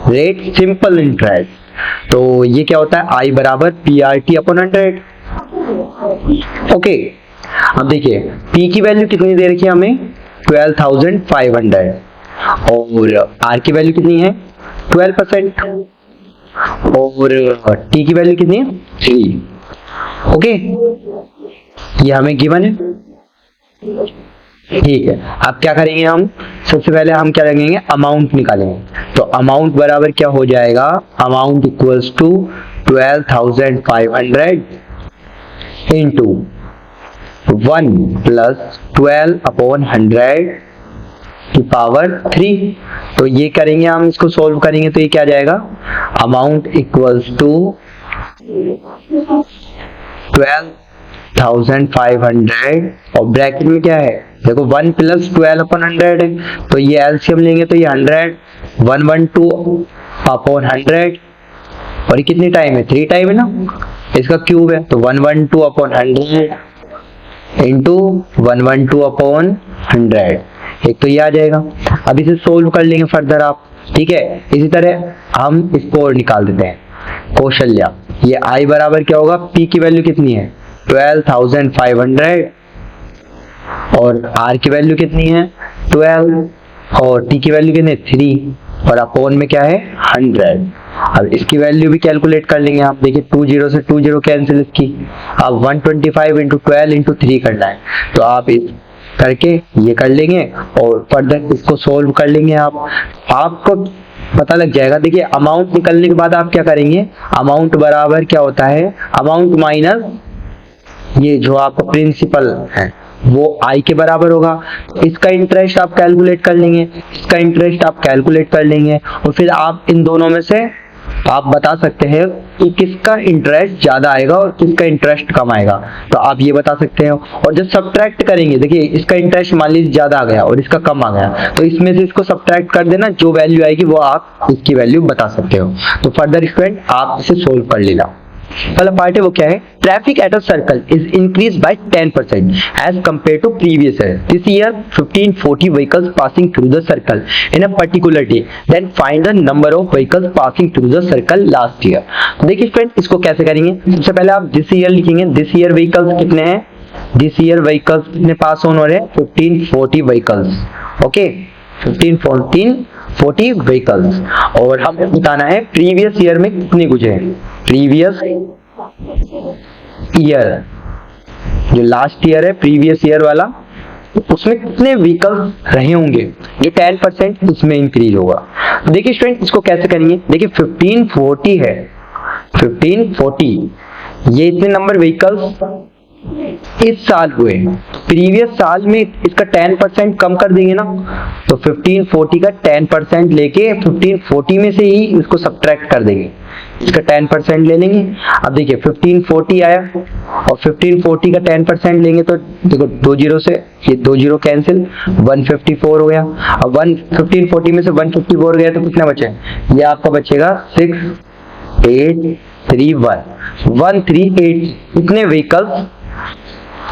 rate simple interest, तो ये क्या होता है I बराबर PRT अपॉन 100, ओके। अब देखिए P की वैल्यू कितनी दे रखी है हमें 12,500, और R की वैल्यू कितनी है 12%, और T की वैल्यू कितनी है 3, ओके। ये हमें गिवन है, ठीक है। अब क्या करेंगे हम, सबसे पहले हम क्या रखेंगे, अमाउंट निकालेंगे। तो अमाउंट बराबर क्या हो जाएगा, amount equals to 12,500 into 1 plus 12/100 की पावर 3। तो ये करेंगे हम, इसको सोल्व करेंगे तो ये क्या जाएगा, अमाउंट इक्वल्स टू 12,500 और ब्रैकेट में क्या है, देखो 1 प्लस 12/100 है, तो ये एलसीएम लेंगे तो ये 100, 112/100 और ये कितनी टाइम है, 3 टाइम है ना, इसका क्यूब है तो 112/100 इंटू 112/100, एक तो ये आ जाएगा। अब इसे सोल्व कर लेंगे फर्दर आप, ठीक है। इसी तरह हम इसको और निकाल देते हैं, कौशल्या। ये आई बराबर क्या होगा, पी की वैल्यू कितनी है 12,500 और आर की वैल्यू कितनी है 12 और टी की वैल्यू कितनी है 3 और अपोन में क्या है 100। अब इसकी वैल्यू भी कैलकुलेट कर लेंगे आप, देखिए 20 से 20 कैंसिल इसकी, अब 125 इंटू 12 इंटू 3 करना है, तो आप इस करके ये कर लेंगे और फर्दर इसको सोल्व कर लेंगे आपको पता लग जाएगा। देखिए अमाउंट निकलने के बाद आप क्या करेंगे, अमाउंट बराबर क्या होता है, अमाउंट माइनस ये जो आपका प्रिंसिपल है वो आई के बराबर होगा। इसका इंटरेस्ट आप कैलकुलेट कर लेंगे, इसका इंटरेस्ट आप कैलकुलेट कर लेंगे और फिर आप इन दोनों में से आप बता सकते हैं कि किसका इंटरेस्ट ज्यादा आएगा और किसका इंटरेस्ट कम आएगा, तो आप ये बता सकते हो। और जब सब्ट्रैक्ट करेंगे, देखिए इसका इंटरेस्ट मान लीजिए ज्यादा आ गया और इसका कम आ गया, तो इसमें से इसको सब्ट्रैक्ट कर देना, जो वैल्यू आएगी वो आप इसकी वैल्यू बता सकते हो। तो फर्दर स्टूडेंट आप इसे सोल्व कर लेना। पहला पार्ट है वो क्या है, traffic at a circle is increase by 10% as compare to previous year. This year 1540 vehicles passing through the circle in a particular day, then find the number of vehicles passing through the circle last year. देखिए friend इसको कैसे करेंगे, सबसे पहले आप this year लिखेंगे, this year vehicles कितने हैं, दिस ईयर व्हीकल्स कितने पास ऑन हो रहे हैं 1540 व्हीकल्स, ओके 1540 व्हीकल्स। और हमें बताना है प्रीवियस ईयर में कितने गुजरे, प्रीवियस ईयर जो लास्ट ईयर है प्रीवियस ईयर वाला, उसमें कितने व्हीकल्स रहे होंगे, जो 10% उसमें इंक्रीज होगा। देखिए स्टूडेंट इसको कैसे करेंगे, देखिए 1540 है, 1540 ये इतने नंबर व्हीकल्स इस साल हुए, प्रीवियस साल में इसका 10% कम कर देंगे ना, तो 1540 का 10% लेके 1540 में से ही इसको सब्ट्रैक्ट कर देंगे, इसका 10% ले लेंगे। अब देखिए 1540 आया और 1540 का 10% लेंगे तो देखो 20 से ये 20 कैंसिल, 154 हो गया। अब 1540 में से 154 गया तो कितना बचे, ये आपका बचेगा 138 इतने व्हीकल्स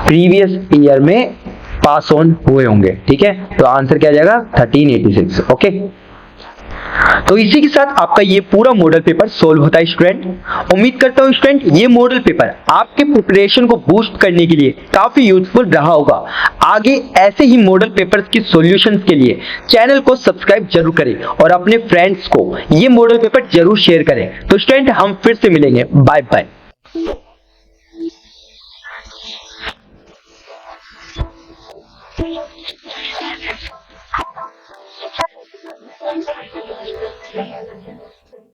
प्रीवियस ईयर में पास ऑन हुए होंगे, ठीक है। तो आंसर क्या आ जाएगा 1386, ओके। तो इसी के साथ आपका ये पूरा मॉडल पेपर सॉल्व होता है स्टूडेंट। उम्मीद करता हूँ स्टूडेंट ये मॉडल पेपर आपके प्रिपरेशन को बूस्ट करने के लिए काफी यूजफुल रहा होगा। आगे ऐसे ही मॉडल पेपर्स की सॉल्यूशंस के लिए चैनल को सब्सक्राइब जरूर करें और अपने फ्रेंड्स को ये मॉडल पेपर जरूर शेयर करें। तो स्टूडेंट हम फिर से मिलेंगे, बाय बाय।